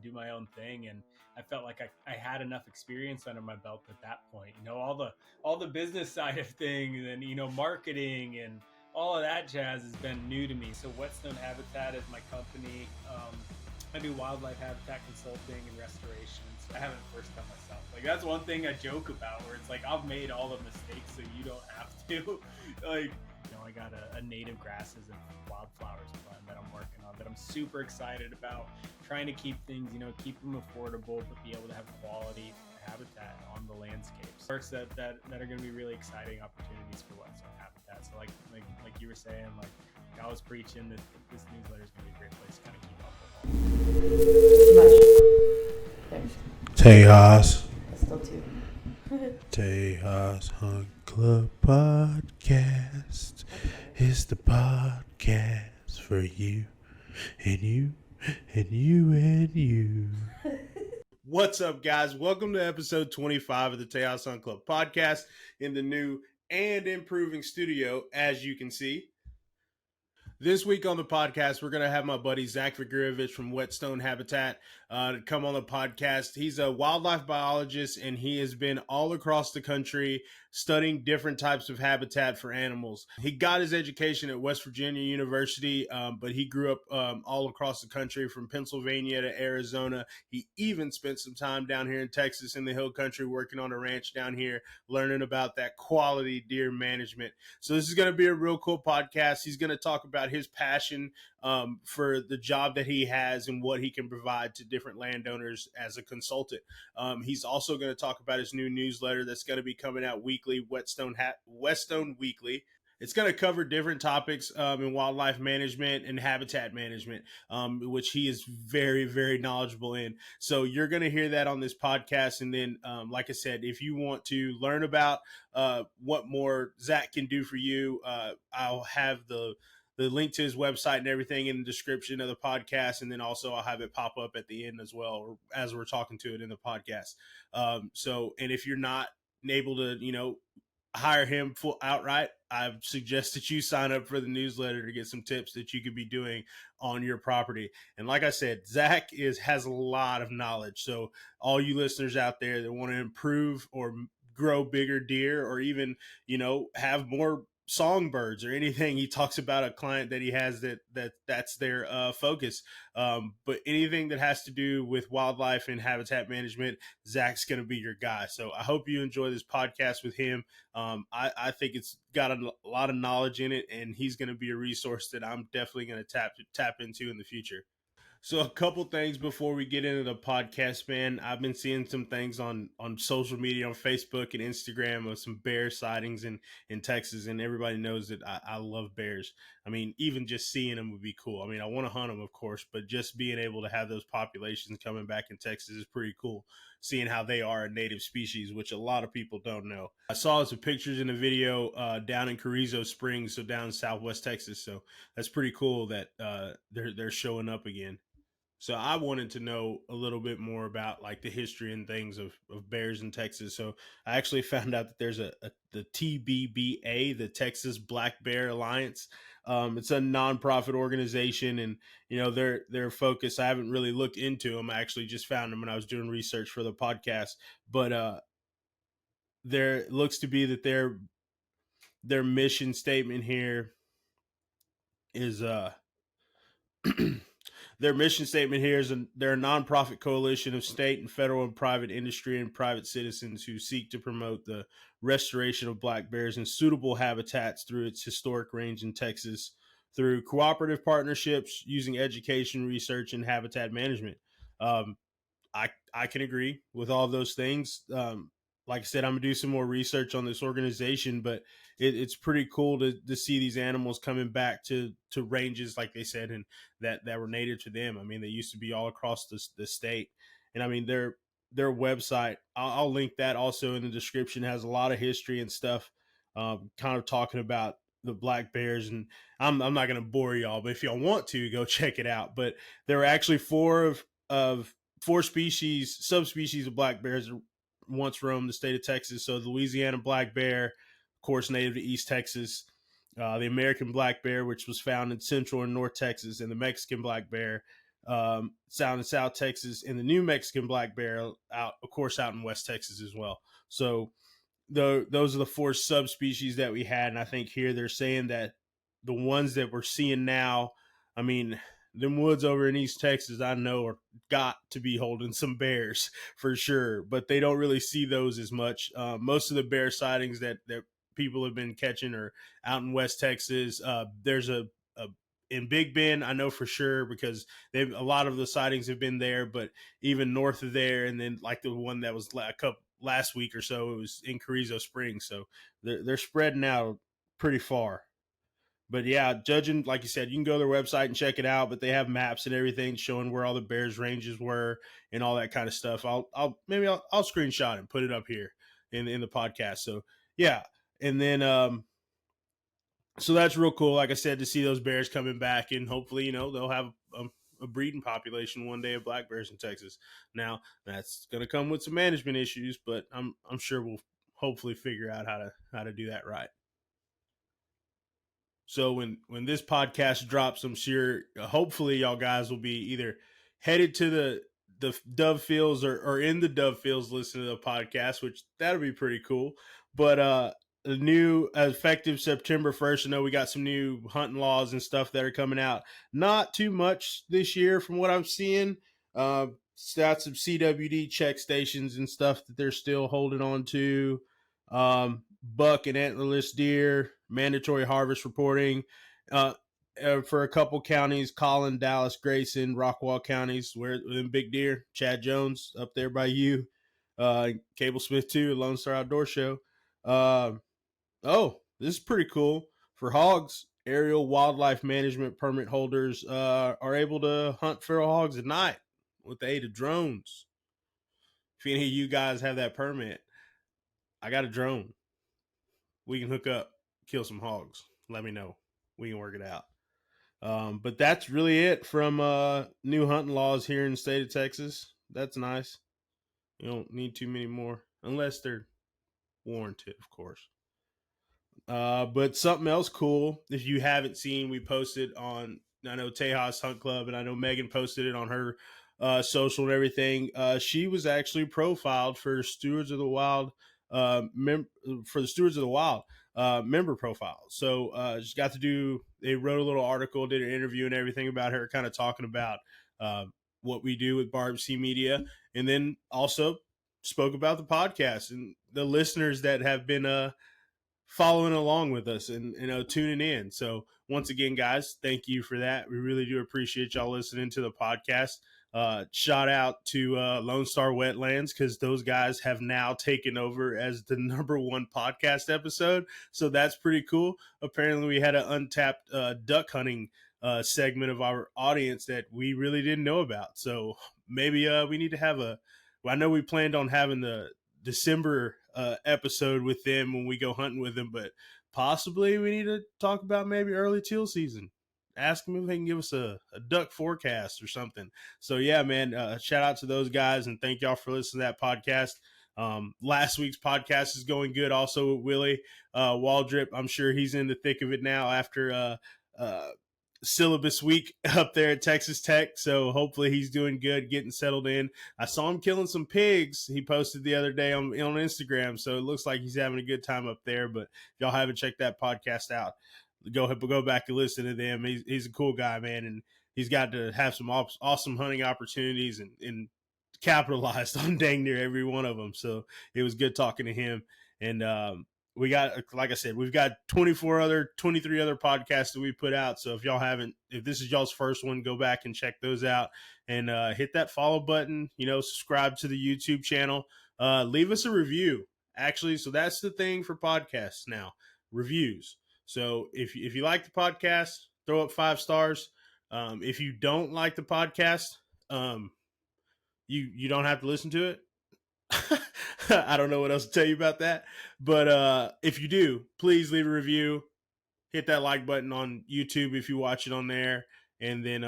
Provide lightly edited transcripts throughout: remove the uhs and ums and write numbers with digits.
do my own thing. And I felt like I had enough experience under my belt at that point. All the business side of things and, marketing and all of that jazz has been new to me. So Whetstone Habitat is my company. I do wildlife habitat consulting and restoration. So I haven't first done myself. Like, that's one thing I joke about, where it's like, I've made all the mistakes so you don't have to. Like, I got a native grasses and wildflowers plan that I'm working on that I'm super excited about, trying to keep things, keep them affordable, but be able to have quality habitat on the landscapes. Works that are going to be really exciting opportunities for Whetstone Habitat. So like you were saying, like I was preaching, that this newsletter is going to be a great place to kind of keep up with all. Tejas. Still two. Tejas Hunt Club Podcast is the podcast for you and you and you and you. What's up, guys? Welcome to episode 25 of the Tejas Hunt Club Podcast in the new and improving studio, as you can see. This week on the podcast, we're going to have my buddy Zack Vucurevich from Whetstone Habitat come on the podcast. He's a wildlife biologist, and he has been all across the country studying different types of habitat for animals. He got his education at West Virginia University, but he grew up all across the country, from Pennsylvania to Arizona. He even spent some time down here in Texas in the hill country working on a ranch down here, learning about that quality deer management. So this is going to be a real cool podcast. He's going to talk about his passion for the job that he has and what he can provide to different landowners as a consultant. He's also going to talk about his new newsletter that's going to be coming out weekly, Whetstone Weekly. It's going to cover different topics in wildlife management and habitat management, which he is very, very knowledgeable in. So you're going to hear that on this podcast. And then, like I said, if you want to learn about what more Zack can do for you, I'll have the link to his website and everything in the description of the podcast. And then also I'll have it pop up at the end as well, or as we're talking to it in the podcast. And if you're not able to, hire him full outright, I suggest that you sign up for the newsletter to get some tips that you could be doing on your property. And like I said, Zack has a lot of knowledge. So all you listeners out there that want to improve or grow bigger deer, or even, have more songbirds or anything, he talks about a client that he has that's their focus, but anything that has to do with wildlife and habitat management, Zack's going to be your guy. So I hope you enjoy this podcast with him. I think it's got a lot of knowledge in it, and he's going to be a resource that I'm definitely going to tap into in the future. So a couple things before we get into the podcast, man. I've been seeing some things on social media, on Facebook and Instagram, of some bear sightings in Texas, and everybody knows that I love bears. I mean, even just seeing them would be cool. I mean, I want to hunt them, of course, but just being able to have those populations coming back in Texas is pretty cool, seeing how they are a native species, which a lot of people don't know. I saw some pictures in a video down in Carrizo Springs, so down in Southwest Texas, so that's pretty cool that they're showing up again. So I wanted to know a little bit more about like the history and things of bears in Texas. So I actually found out that there's the TBBA, the Texas Black Bear Alliance. It's a nonprofit organization, and their focus, I haven't really looked into them. I actually just found them when I was doing research for the podcast. But there looks to be that their mission statement here is their mission statement here is they're a nonprofit coalition of state and federal and private industry and private citizens who seek to promote the restoration of black bears in suitable habitats through its historic range in Texas through cooperative partnerships using education, research, and habitat management. I can agree with all those things. Like I said, I'm gonna do some more research on this organization, but it's pretty cool to see these animals coming back to ranges, like they said, and that were native to them. I mean, they used to be all across the state, and I mean their website. I'll link that also in the description. It has a lot of history and stuff, kind of talking about the black bears. And I'm not gonna bore y'all, but if y'all want to, go check it out. But there were actually four subspecies of black bears that once roamed the state of Texas. So the Louisiana black bear, of course, native to East Texas, the American black bear, which was found in Central and North Texas, and the Mexican black bear, down in South Texas, and the New Mexican black bear out, of course, out in West Texas as well. So those are the 4 subspecies that we had. And I think here they're saying that the ones that we're seeing now, I mean, them woods over in East Texas, I know are got to be holding some bears for sure, but they don't really see those as much. Most of the bear sightings that people have been catching are out in West Texas. There's a in Big Bend, I know for sure, because a lot of the sightings have been there, but even north of there, and then like the one that was last week or so, it was in Carrizo Springs. So they're spreading out pretty far. But yeah, judging, like you said, you can go to their website and check it out, but they have maps and everything showing where all the bears ranges were and all that kind of stuff. I'll screenshot and put it up here in the podcast. So yeah. And then, so that's real cool. Like I said, to see those bears coming back, and hopefully, they'll have a breeding population one day of black bears in Texas. Now that's going to come with some management issues, but I'm sure we'll hopefully figure out how to do that right. So when this podcast drops, I'm sure hopefully y'all guys will be either headed to the dove fields or in the dove fields listening to the podcast, which that'll be pretty cool. But the new effective September 1st, I know we got some new hunting laws and stuff that are coming out. Not too much this year from what I'm seeing. Stats of CWD check stations and stuff that they're still holding on to. Buck and antlerless deer, mandatory harvest reporting for a couple counties: Collin, Dallas, Grayson, Rockwall counties, where in big deer, Chad Jones up there by you, Cable Smith too, Lone Star Outdoor Show. This is pretty cool. For hogs, aerial wildlife management permit holders are able to hunt feral hogs at night with the aid of drones. If any of you guys have that permit, I got a drone. We can hook up, kill some hogs. Let me know. We can work it out. But that's really it from new hunting laws here in the state of Texas. That's nice. You don't need too many more, unless they're warranted, of course. But something else cool, if you haven't seen, we posted on, I know Tejas Hunt Club, and I know Megan posted it on her social and everything. She was actually profiled for Stewards of the Wild, for the Stewards of the Wild member profile. So she got to they wrote a little article, did an interview and everything about her, kind of talking about what we do with Barb C Media, and then also spoke about the podcast and the listeners that have been following along with us and tuning in. So once again, guys, thank you for that. We really do appreciate y'all listening to the podcast. Shout out to Lone Star Wetlands, because those guys have now taken over as the #1 podcast episode. So that's pretty cool. Apparently we had an untapped duck hunting segment of our audience that we really didn't know about. So maybe we need to have I know we planned on having the December episode with them when we go hunting with them, but possibly we need to talk about maybe early teal season. Ask them if they can give us a duck forecast or something. So yeah, man, shout out to those guys, and thank y'all for listening to that podcast. Last week's podcast is going good also with Willie Waldrip. I'm sure he's in the thick of it now after syllabus week up there at Texas Tech. So hopefully he's doing good, getting settled in. I saw him killing some pigs. He posted the other day on Instagram. So it looks like he's having a good time up there. But if y'all haven't checked that podcast out, go back and listen to them. He's a cool guy, man. And he's got to have some awesome hunting opportunities and capitalized on dang near every one of them. So it was good talking to him. And, we got, like I said, we've got 23 other podcasts that we put out. So if this is y'all's first one, go back and check those out and hit that follow button, subscribe to the YouTube channel, leave us a review. Actually, so that's the thing for podcasts now, reviews. So if you like the podcast, throw up 5 stars. If you don't like the podcast, you don't have to listen to it. I don't know what else to tell you about that, but if you do, please leave a review, hit that like button on YouTube if you watch it on there, and then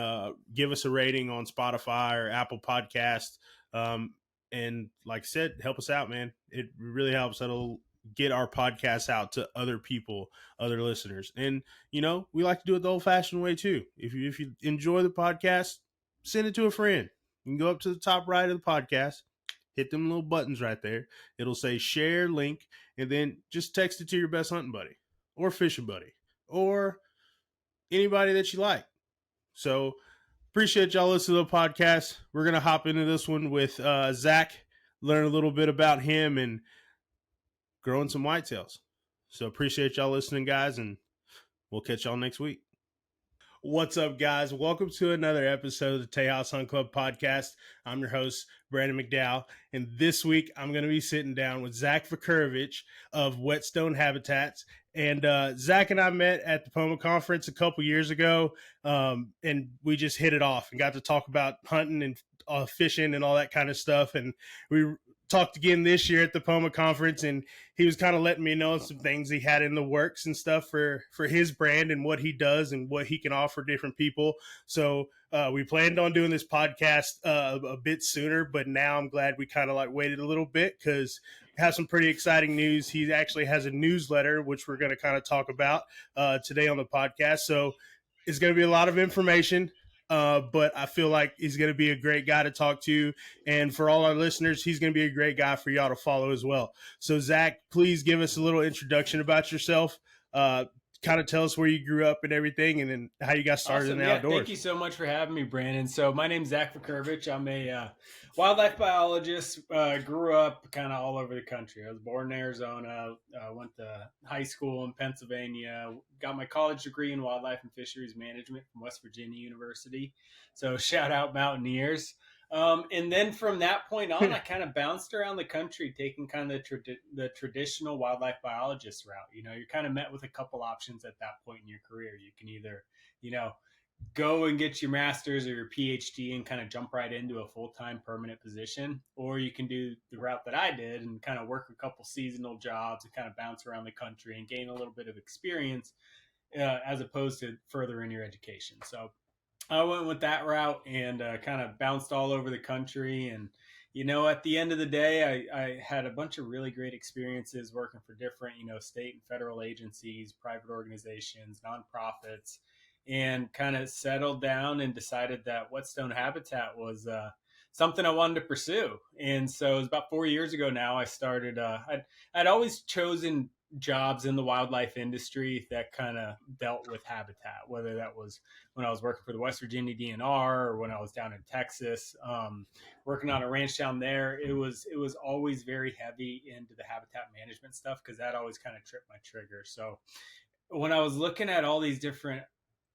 give us a rating on Spotify or Apple Podcast. And like I said, help us out, man. It really helps. That'll get our podcast out to other people, other listeners. And we like to do it the old-fashioned way too. If you enjoy the podcast, send it to a friend. You can go up to the top right of the podcast, hit them little buttons right there. It'll say share link, and then just text it to your best hunting buddy or fishing buddy or anybody that you like. So appreciate y'all listening to the podcast. We're going to hop into this one with Zach, learn a little bit about him and growing some whitetails. So appreciate y'all listening, guys, and we'll catch y'all next week. What's up, guys? Welcome to another episode of the Tejas Hunt Club podcast. I'm your host, Brandon McDow, and this week I'm going to be sitting down with Zack Vucurevich of Whetstone Habitats. And Zach and I met at the POMA conference a couple years ago, and we just hit it off and got to talk about hunting and fishing and all that kind of stuff. And we talked again this year at the POMA conference, and he was kind of letting me know some things he had in the works and stuff for his brand and what he does and what he can offer different people. So we planned on doing this podcast a bit sooner, but now I'm glad we kind of like waited a little bit because we have some pretty exciting news. He actually has a newsletter, which we're going to kind of talk about today on the podcast. So it's going to be a lot of information. But I feel like he's going to be a great guy to talk to. And for all our listeners, he's going to be a great guy for y'all to follow as well. So, Zach, please give us a little introduction about yourself. Kind of tell us where you grew up and everything, and then how you got started in the outdoors. Thank you so much for having me, Brandon. So my name's Zack Vucurevich. I'm a wildlife biologist. Grew up kind of all over the country. I was born in Arizona. Went to high school in Pennsylvania. Got my college degree in wildlife and fisheries management from West Virginia University. So shout out Mountaineers. And then from that point on, I kind of bounced around the country, taking kind of the traditional wildlife biologist route. You know, you're kind of met with a couple options at that point in your career. You can either, go and get your master's or your PhD and kind of jump right into a full-time permanent position, or you can do the route that I did and kind of work a couple seasonal jobs and kind of bounce around the country and gain a little bit of experience as opposed to further in your education. So I went with that route and kind of bounced all over the country. And, at the end of the day, I had a bunch of really great experiences working for different, state and federal agencies, private organizations, nonprofits, and kind of settled down and decided that Whetstone Habitat was something I wanted to pursue. And so it was about 4 years ago now, I started, I'd always chosen jobs in the wildlife industry that kind of dealt with habitat, whether that was when I was working for the West Virginia DNR or when I was down in Texas, working on a ranch down there. It was always very heavy into the habitat management stuff because that always kind of tripped my trigger. So when I was looking at all these different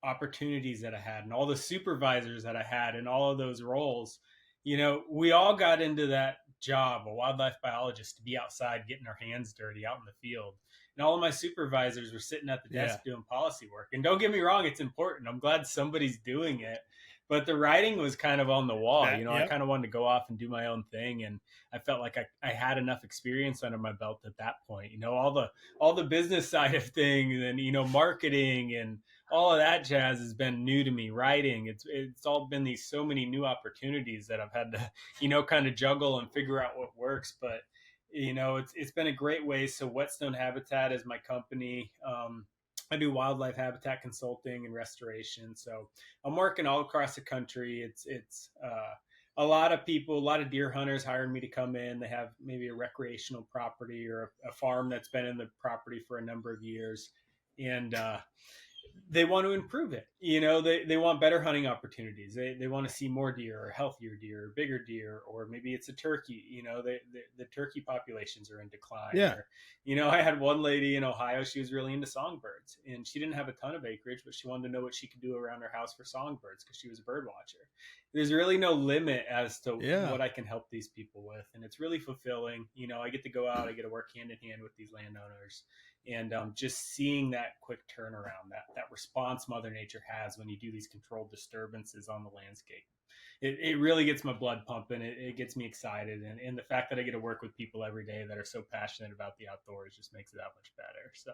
opportunities that I had and all the supervisors that I had and all of those roles, we all got into that job, a wildlife biologist, to be outside getting our hands dirty out in the field. And all of my supervisors were sitting at the desk doing policy work. And don't get me wrong, it's important. I'm glad somebody's doing it. But the writing was kind of on the wall. I kind of wanted to go off and do my own thing. And I felt like I had enough experience under my belt at that point. All the business side of things and, marketing and all of that jazz has been new to me. Writing, it's all been so many new opportunities that I've had to, kind of juggle and figure out what works. But, it's been a great way. So Whetstone Habitat is my company. I do wildlife habitat consulting and restoration. So I'm working all across the country. It's a lot of people, a lot of deer hunters hiring me to come in. They have maybe a recreational property or a farm that's been in the property for a number of years. And they want to improve it. They want better hunting opportunities. They want to see more deer or healthier deer or bigger deer, or maybe it's a turkey. The turkey populations are in decline. Yeah. Or, I had one lady in Ohio, she was really into songbirds and she didn't have a ton of acreage, but she wanted to know what she could do around her house for songbirds because she was a bird watcher. There's really no limit as to what I can help these people with. And it's really fulfilling. I get to go out, I get to work hand in hand with these landowners. And just seeing that quick turnaround, that response Mother Nature has when you do these controlled disturbances on the landscape, it really gets my blood pumping. It gets me excited. And the fact that I get to work with people every day that are so passionate about the outdoors just makes it that much better. So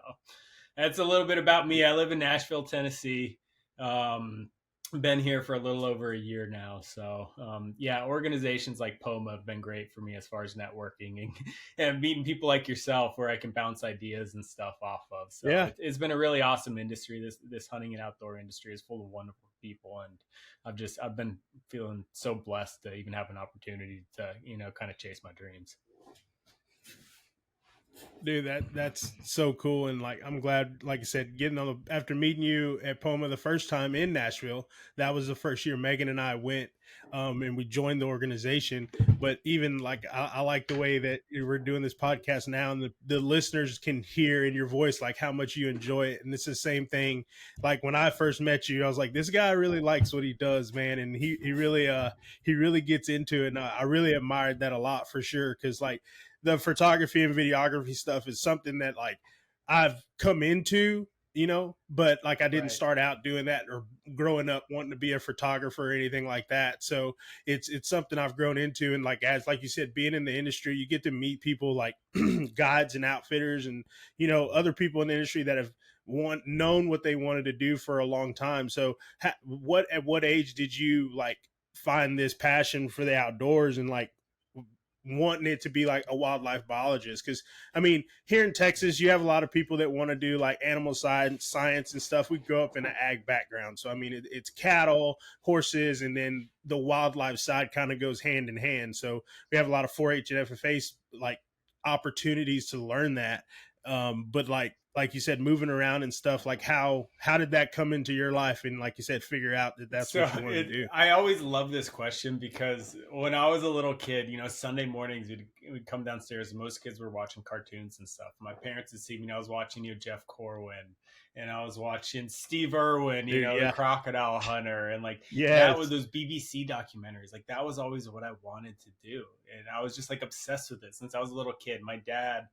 that's a little bit about me. I live in Nashville, Tennessee. Been here for a little over a year now. So, organizations like POMA have been great for me as far as networking and meeting people like yourself where I can bounce ideas and stuff off of. So it's been a really awesome industry. This hunting and outdoor industry is full of wonderful people. And I've been feeling so blessed to even have an opportunity to, kind of chase my dreams. Dude, that's so cool. And like, I'm glad, like I said, getting on after meeting you at Poma the first time in Nashville, that was the first year Megan and I went, and we joined the organization. But even like, I like the way that we're doing this podcast now, and the listeners can hear in your voice, like how much you enjoy it. And it's the same thing. Like when I first met you, I was like, this guy really likes what he does, man. And he really gets into it. And I really admired that a lot for sure. Cause like, the photography and videography stuff is something that like I've come into, but like I didn't start out doing that or growing up wanting to be a photographer or anything like that. So it's something I've grown into. And like, as like you said, being in the industry, you get to meet people like guides and outfitters and, other people in the industry that have known what they wanted to do for a long time. So at what age did you like find this passion for the outdoors and like wanting it to be like a wildlife biologist? Because I mean, here in Texas you have a lot of people that want to do like animal science and stuff. We grow up in an ag background, so I mean it's cattle, horses, and then the wildlife side kind of goes hand in hand. So we have a lot of 4-H and FFA like opportunities to learn that. But like you said, moving around and stuff, like how did that come into your life? And like you said, figure out that that's what you want to do. I always love this question because when I was a little kid, Sunday mornings we'd come downstairs and most kids were watching cartoons and stuff. My parents would see me and I was watching, Jeff Corwin, and I was watching Steve Irwin, the crocodile hunter, and like that was those BBC documentaries. Like that was always what I wanted to do. And I was just like obsessed with it since I was a little kid. My dad,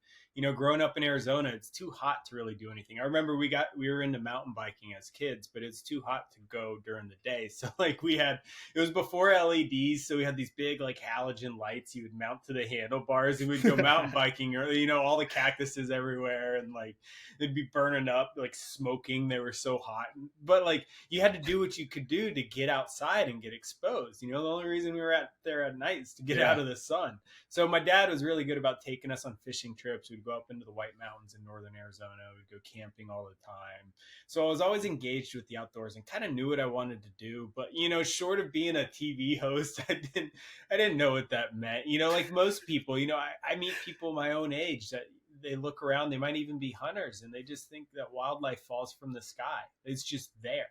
growing up in Arizona, it's too hot to really do anything. I remember we were into mountain biking as kids, but it's too hot to go during the day. So like it was before LEDs. So we had these big like halogen lights you would mount to the handlebars and we'd go mountain biking or, all the cactuses everywhere. And like, they'd be burning up, like smoking. They were so hot, but like you had to do what you could do to get outside and get exposed. The only reason we were there at night is to get out of the sun. So my dad was really good about taking us on fishing trips. We'd go up into the White Mountains in northern Arizona. We'd go camping all the time. So I was always engaged with the outdoors and kind of knew what I wanted to do. But short of being a TV host, I didn't know what that meant. Like most people, I meet people my own age that they look around, they might even be hunters, and they just think that wildlife falls from the sky. It's just there.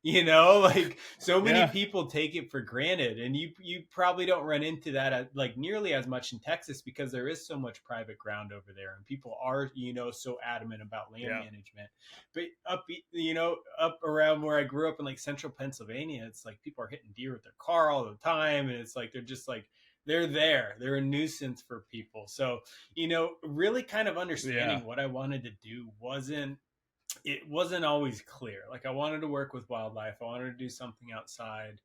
Like so many people take it for granted, and you probably don't run into that like nearly as much in Texas because there is so much private ground over there and people are, so adamant about land management. But up around where I grew up in like central Pennsylvania, it's like people are hitting deer with their car all the time, and it's like they're just like they're a nuisance for people. So really kind of understanding what I wanted to do wasn't always clear. Like I wanted to work with wildlife. I wanted to do something outside.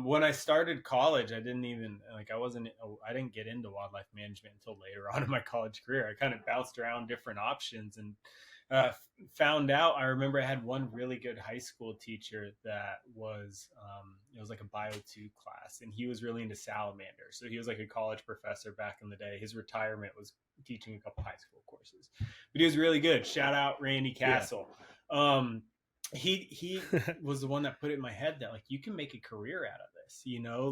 When I started college, I didn't get into wildlife management until later on in my college career. I kind of bounced around different options and found out. I remember I had one really good high school teacher that was, it was like a Bio 2 class, and he was really into salamanders. So he was like a college professor back in the day. His retirement was teaching a couple high school courses, but he was really good. Shout out Randy Castle. He was the one that put it in my head that like you can make a career out of this.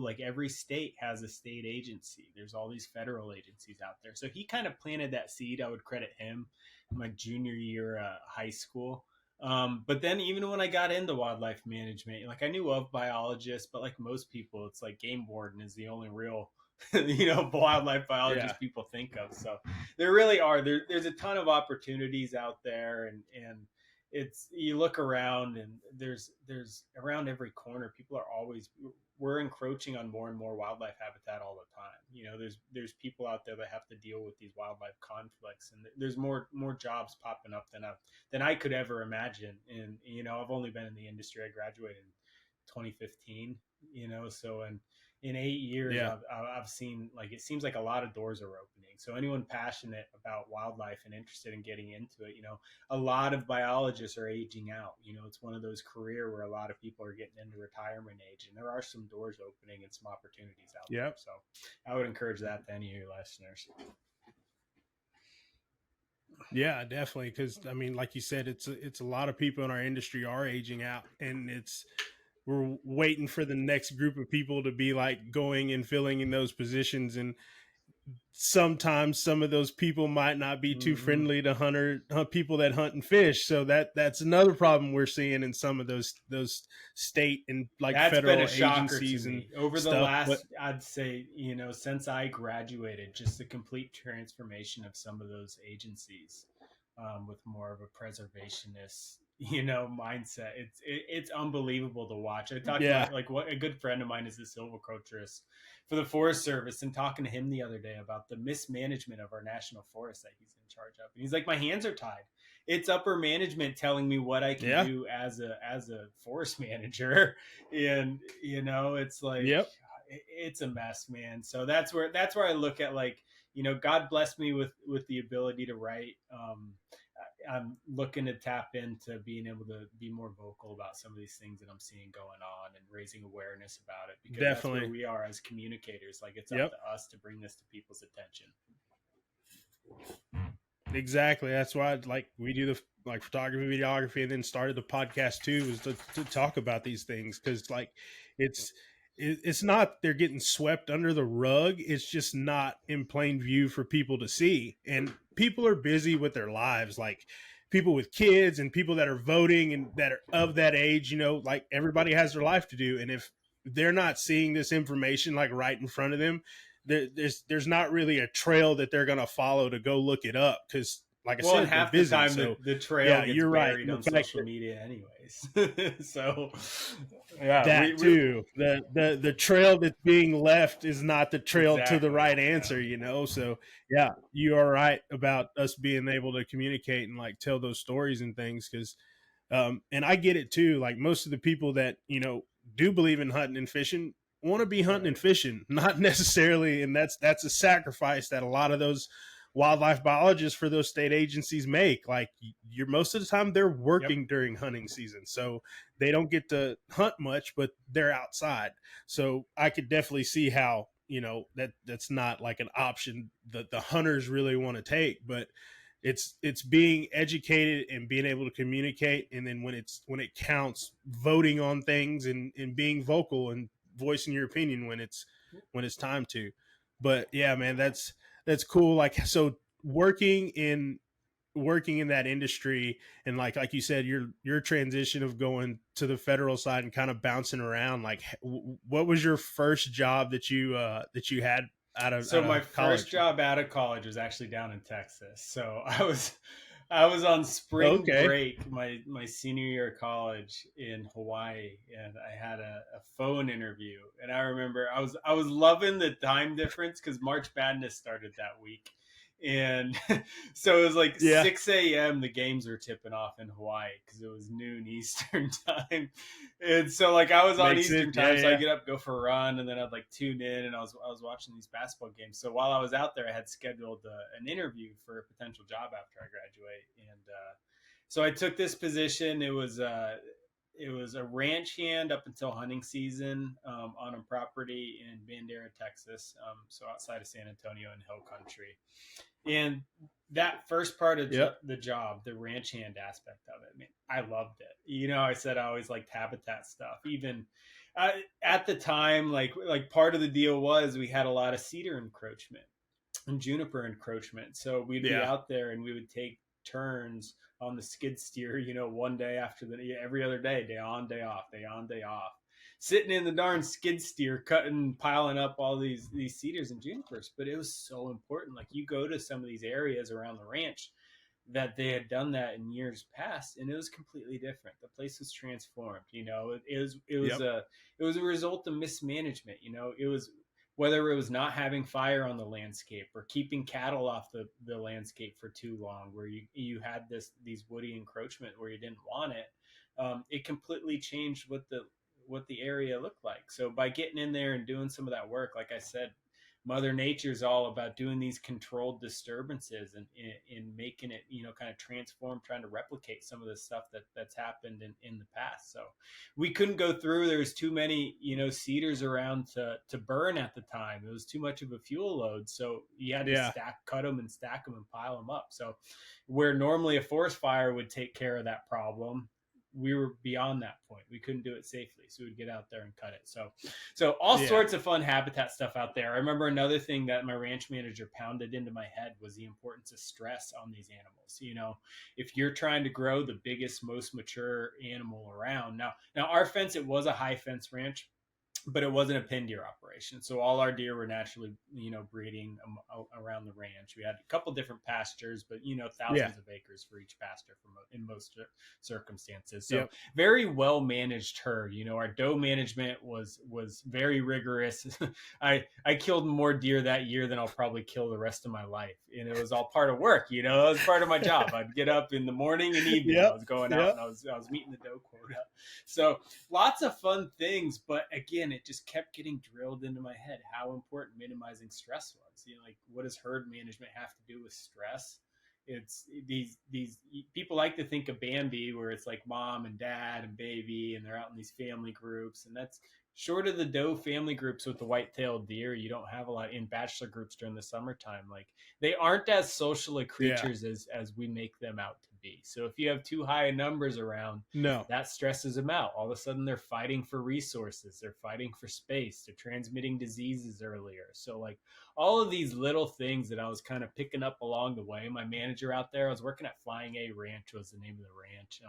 Like every state has a state agency. There's all these federal agencies out there. So he kind of planted that seed. I would credit him my junior year high school. But then even when I got into wildlife management, like I knew of biologists, but like most people, it's like game warden is the only real wildlife biologist people think of. So there really are there's a ton of opportunities out there, and it's, you look around and there's around every corner, we're encroaching on more and more wildlife habitat all the time. There's people out there that have to deal with these wildlife conflicts, and there's more jobs popping up than I could ever imagine. And I've only been in the industry. I graduated in 2015. So in 8 years, I've seen, like, it seems like a lot of doors are opening. So anyone passionate about wildlife and interested in getting into it, a lot of biologists are aging out. It's one of those career where a lot of people are getting into retirement age, and there are some doors opening and some opportunities out there. So I would encourage that to any of your listeners. Yeah, definitely. Because I mean, like you said, it's a lot of people in our industry are aging out, and it's we're waiting for the next group of people to be like going and filling in those positions, and sometimes some of those people might not be too Mm-hmm. friendly to people that hunt and fish. So that's another problem we're seeing in some of those state and like That's been a federal shocker to agencies and me over the stuff. But last, I'd say, since I graduated, just the complete transformation of some of those agencies, with more of a preservationist, mindset. It's unbelievable to watch. I talked to yeah, what a good friend of mine is a silviculturist for the Forest Service, and talking to him the other day about the mismanagement of our national forest that he's in charge of. And he's like, my hands are tied. It's upper management telling me what I can yeah, do as a forest manager, and it's like yep, it's a mess, man. So that's where I look at, like, God bless me with the ability to write. I'm looking to tap into being able to be more vocal about some of these things that I'm seeing going on and raising awareness about it, because that's where definitely, we are as communicators. Like, it's up yep. to us to bring this to people's attention. Exactly. That's why like we do the like photography, videography, and then started the podcast too, was to talk about these things, because like it's it's not they're getting swept under the rug. It's just not in plain view for people to see, and people are busy with their lives. Like people with kids and people that are voting and that are of that age, like everybody has their life to do, and if they're not seeing this information like right in front of them, there's not really a trail that they're gonna follow to go look it up, because like I Well, and said, they're half the busy. time So the trail yeah, gets you're right. buried The on fact social media anyways. So yeah, that too, the trail that's being left is not the trail to the exactly. right Yeah. answer, So yeah, you are right about us being able to communicate and like tell those stories and things, because and I get it too. Like most of the people that do believe in hunting and fishing want to be hunting and Right. fishing, not necessarily. And that's a sacrifice that a lot of those wildlife biologists for those state agencies make. Like you're most of the time they're Yep. working during hunting season, so they don't get to hunt much, but they're outside. So I could definitely see how that's not like an option that the hunters really want to take, but it's being educated and being able to communicate, and then when it counts, voting on things and being vocal and voicing your opinion when it's time to. But yeah, man, that's cool. Like so working in that industry, and like you said, your transition of going to the federal side and kind of bouncing around, like what was your first job that you had So out my of first college? job out of college was actually down in Texas. So I was on spring Okay. break my senior year of college in Hawaii, and I had a phone interview. And I remember I was loving the time difference because March Madness started that week. And so it was like Yeah, 6 a.m. The games were tipping off in Hawaii because it was noon Eastern time. And so like I was on makes it. Eastern Yeah, time, so I yeah. get up, go for a run, and then I'd like tune in, and I was watching these basketball games. So while I was out there, I had scheduled an interview for a potential job after I graduate, and so I took this position. It was a ranch hand up until hunting season, on a property in Bandera, Texas, so outside of San Antonio in Hill Country. And that first part of Yep. the job, the ranch hand aspect of it, I mean, I loved it. I said I always liked habitat stuff. Even at the time, like part of the deal was we had a lot of cedar encroachment and juniper encroachment. So we'd be Yeah. out there and we would take turns on the skid steer, one day after every other day, day on, day off, day on, day off, sitting in the darn skid steer, cutting, piling up all these cedars and junipers. But it was so important. Like you go to some of these areas around the ranch that they had done that in years past, and it was completely different. The place was transformed. It was Yep. a result of mismanagement. It was, whether it was not having fire on the landscape or keeping cattle off the landscape for too long, where you had these woody encroachment where you didn't want it. It completely changed what the area looked like. So by getting in there and doing some of that work, like I said, Mother Nature's all about doing these controlled disturbances and in making it, kind of transform, trying to replicate some of the stuff that's happened in the past. So we couldn't go through. There was too many, cedars around to burn at the time. It was too much of a fuel load. So you had to Yeah. cut them and stack them and pile them up. So where normally a forest fire would take care of that problem, we were beyond that point. We couldn't do it safely, so we'd get out there and cut it. So all sorts of fun habitat stuff out there. I remember another thing that my ranch manager pounded into my head was the importance of stress on these animals. You know, if you're trying to grow the biggest, most mature animal around, now our fence, it was a high fence ranch, but it wasn't a pin deer operation. So all our deer were naturally, breeding around the ranch. We had a couple different pastures, but thousands of acres for each pasture in most circumstances. So very well managed herd. Our doe management was very rigorous. I killed more deer that year than I'll probably kill the rest of my life, and it was all part of work. It was part of my job. I'd get up in the morning and evening. I was going out and I was meeting the doe quota. So lots of fun things, but again, it just kept getting drilled into my head how important minimizing stress was. Like, what does herd management have to do with stress? It's these people like to think of Bambi, where it's like mom and dad and baby, and they're out in these family groups, and that's short of the doe family groups with the white-tailed deer. You don't have a lot in bachelor groups during the summertime. Like, they aren't as social a creatures as we make them out to be. So if you have too high numbers around, that stresses them out. All of a sudden they're fighting for resources, they're fighting for space, they're transmitting diseases earlier. So like all of these little things that I was kind of picking up along the way. My manager out there, I was working at Flying A Ranch, was the name of the ranch.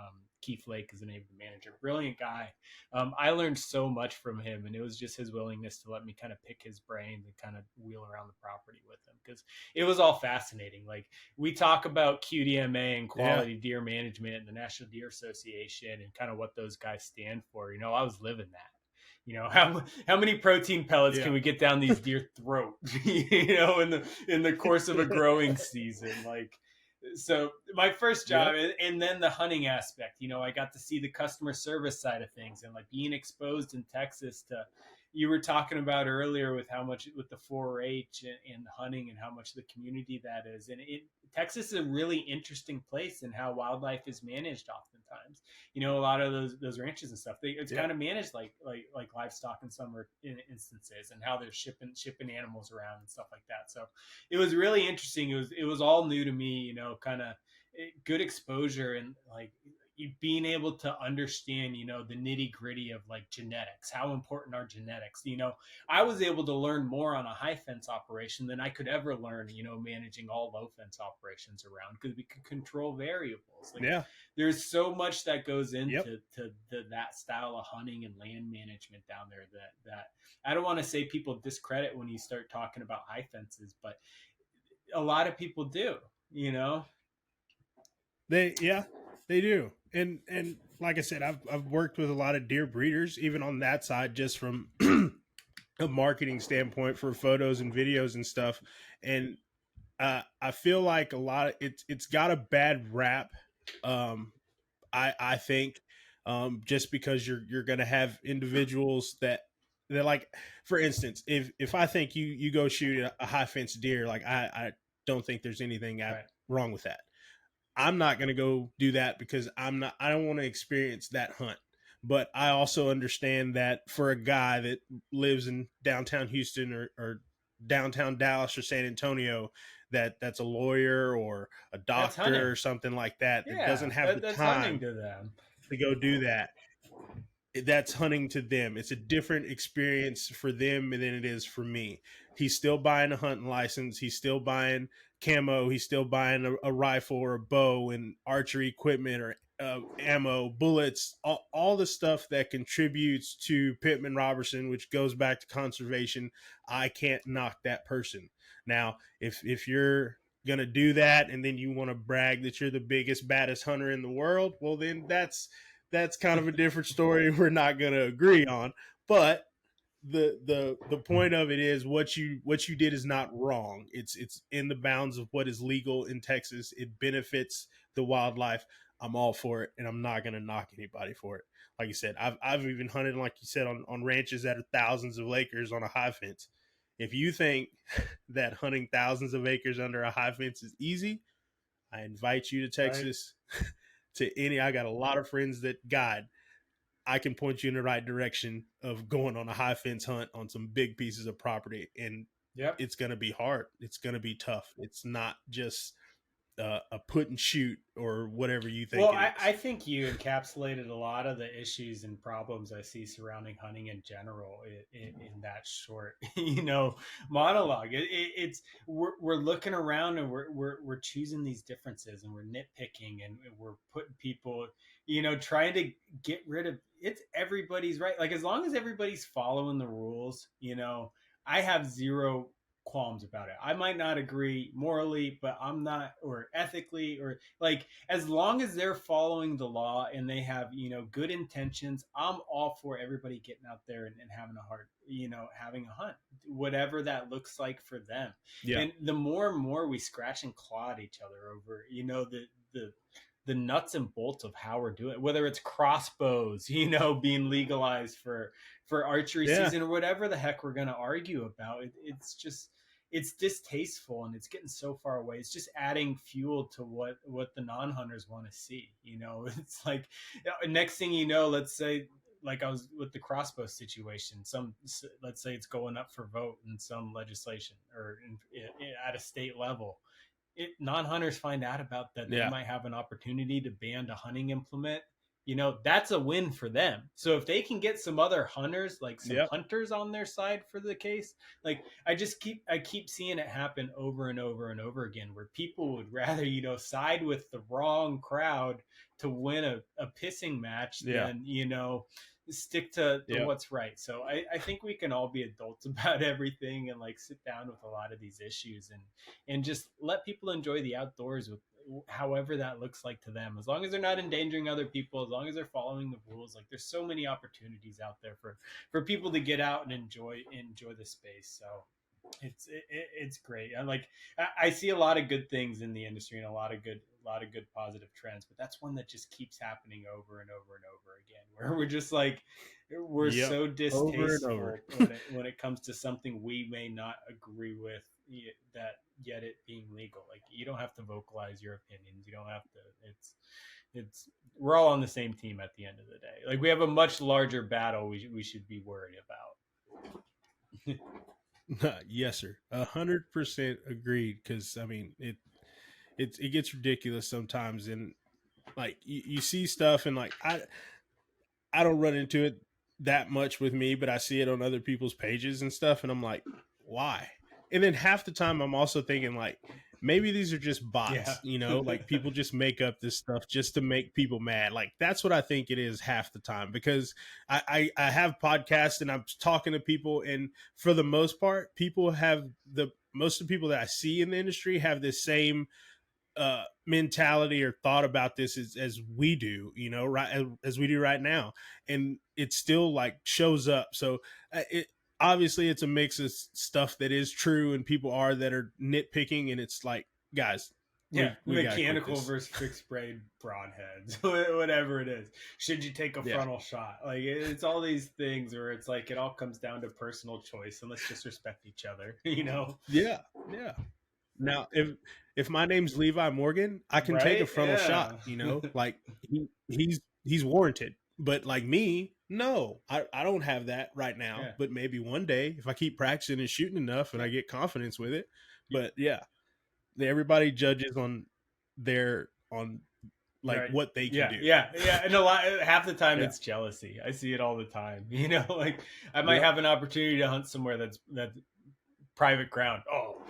Keith Lake is the name of the manager. Brilliant guy. I learned so much from him, and it was just his willingness to let me kind of pick his brains and kind of wheel around the property with him, because it was all fascinating. Like, we talk about QDMA and quality deer management and the National Deer Association and kind of what those guys stand for. I was living that. How many protein pellets can we get down these deer throat, in the course of a growing season? Like, so my first job, and then the hunting aspect, I got to see the customer service side of things, and like being exposed in Texas to, you were talking about earlier with how much with the 4-H and the hunting and how much the community that is. And Texas is a really interesting place in how wildlife is managed oftentimes. A lot of those ranches and stuff, it's kind of managed like livestock in some instances, and how they're shipping animals around and stuff like that. So it was really interesting. It was all new to me, kind of good exposure, and like being able to understand, the nitty gritty of like genetics. How important are genetics? I was able to learn more on a high fence operation than I could ever learn, managing all low fence operations around, because we could control variables. Like, there's so much that goes into that style of hunting and land management down there that I don't want to say people discredit when you start talking about high fences, but a lot of people do. They do. And like I said, I've worked with a lot of deer breeders, even on that side, just from a marketing standpoint for photos and videos and stuff. And I feel like a lot of it's got a bad rap. I think just because you're going to have individuals that like, for instance, if I think you go shoot a high fence deer, like I don't think there's anything wrong with that. I'm not going to go do that because I don't want to experience that hunt. But I also understand that for a guy that lives in downtown Houston or downtown Dallas or San Antonio, that's a lawyer or a doctor or something like that, that doesn't have the time to go do that. That's hunting to them. It's a different experience for them than it is for me. He's still buying a hunting license. He's still buying camo. He's still buying a rifle or a bow and archery equipment or ammo, bullets, all the stuff that contributes to Pittman Robertson, which goes back to conservation. I can't knock that person. Now, if you're going to do that and then you want to brag that you're the biggest, baddest hunter in the world, well, then that's kind of a different story we're not going to agree on. But the point of it is what you did is not wrong. It's in the bounds of what is legal in Texas. It benefits the wildlife. I'm all for it, and I'm not going to knock anybody for it. Like you said, I've even hunted, like you said, on ranches that are thousands of acres on a high fence. If you think that hunting thousands of acres under a high fence is easy, I invite you to Texas. Right. I got a lot of friends that guide. I can point you in the right direction of going on a high fence hunt on some big pieces of property. And it's going to be hard. It's going to be tough. It's not just a put and shoot or whatever you think Well, it I is. think you encapsulated a lot of the issues and problems I see surrounding hunting in general in that short, monologue. It's we're looking around and we're choosing these differences and we're nitpicking and we're putting people, trying to get rid of it's everybody's right. Like as long as everybody's following the rules, I have zero qualms about it. I might not agree morally, but I'm not, or ethically, or like as long as they're following the law and they have good intentions, I'm all for everybody getting out there and having a heart, having a hunt, whatever that looks like for them. Yeah. And the more and more we scratch and claw at each other over the nuts and bolts of how we're doing it, whether it's crossbows being legalized for archery Yeah. season or whatever the heck we're going to argue about, it's just it's distasteful and it's getting so far away. It's just adding fuel to what the non-hunters want to see. It's like next thing you know, let's say like I was with the crossbow situation, let's say it's going up for vote in some legislation or at a state level. Non-hunters find out about that, they might have an opportunity to ban a hunting implement. That's a win for them. So if they can get some other hunters, like some hunters on their side for the case, like I keep seeing it happen over and over and over again, where people would rather side with the wrong crowd to win a pissing match than stick to what's right. So I think we can all be adults about everything and like sit down with a lot of these issues and just let people enjoy the outdoors with however that looks like to them, as long as they're not endangering other people, as long as they're following the rules. Like there's so many opportunities out there for people to get out and enjoy the space. So it's great. I see a lot of good things in the industry and a lot of good positive trends, but that's one that just keeps happening over and over and over again, where we're just like we're so distasteful when it comes to something we may not agree with, that yet it being legal. Like you don't have to vocalize your opinions, you don't have to, it's we're all on the same team at the end of the day. Like we have a much larger battle we should be worried about. Yes, sir. 100% agreed. Because I mean, it gets ridiculous sometimes, and like you see stuff, and like I don't run into it that much with me, but I see it on other people's pages and stuff, and I'm like, why? And then half the time I'm also thinking like, maybe these are just bots, like people just make up this stuff just to make people mad. Like that's what I think it is half the time, because I have podcasts and I'm talking to people, and for the most part, most of the people that I see in the industry have this same mentality or thought about this as we do, right as we do right now, and it still like shows up. So it obviously it's a mix of stuff that is true and people that are nitpicking, and it's like, guys, we mechanical versus fixed braid broadheads, whatever it is. Should you take a frontal shot? Like it's all these things where it's like it all comes down to personal choice, and let's just respect each other. Yeah. Now, if my name's Levi Morgan, I can take a frontal shot, like he's warranted. But like me, no, I don't have that right now. Yeah. But maybe one day, if I keep practicing and shooting enough and I get confidence with it. But everybody judges on what they can do. Yeah. And half the time it's jealousy. I see it all the time. Like I might have an opportunity to hunt somewhere that's private ground. Oh,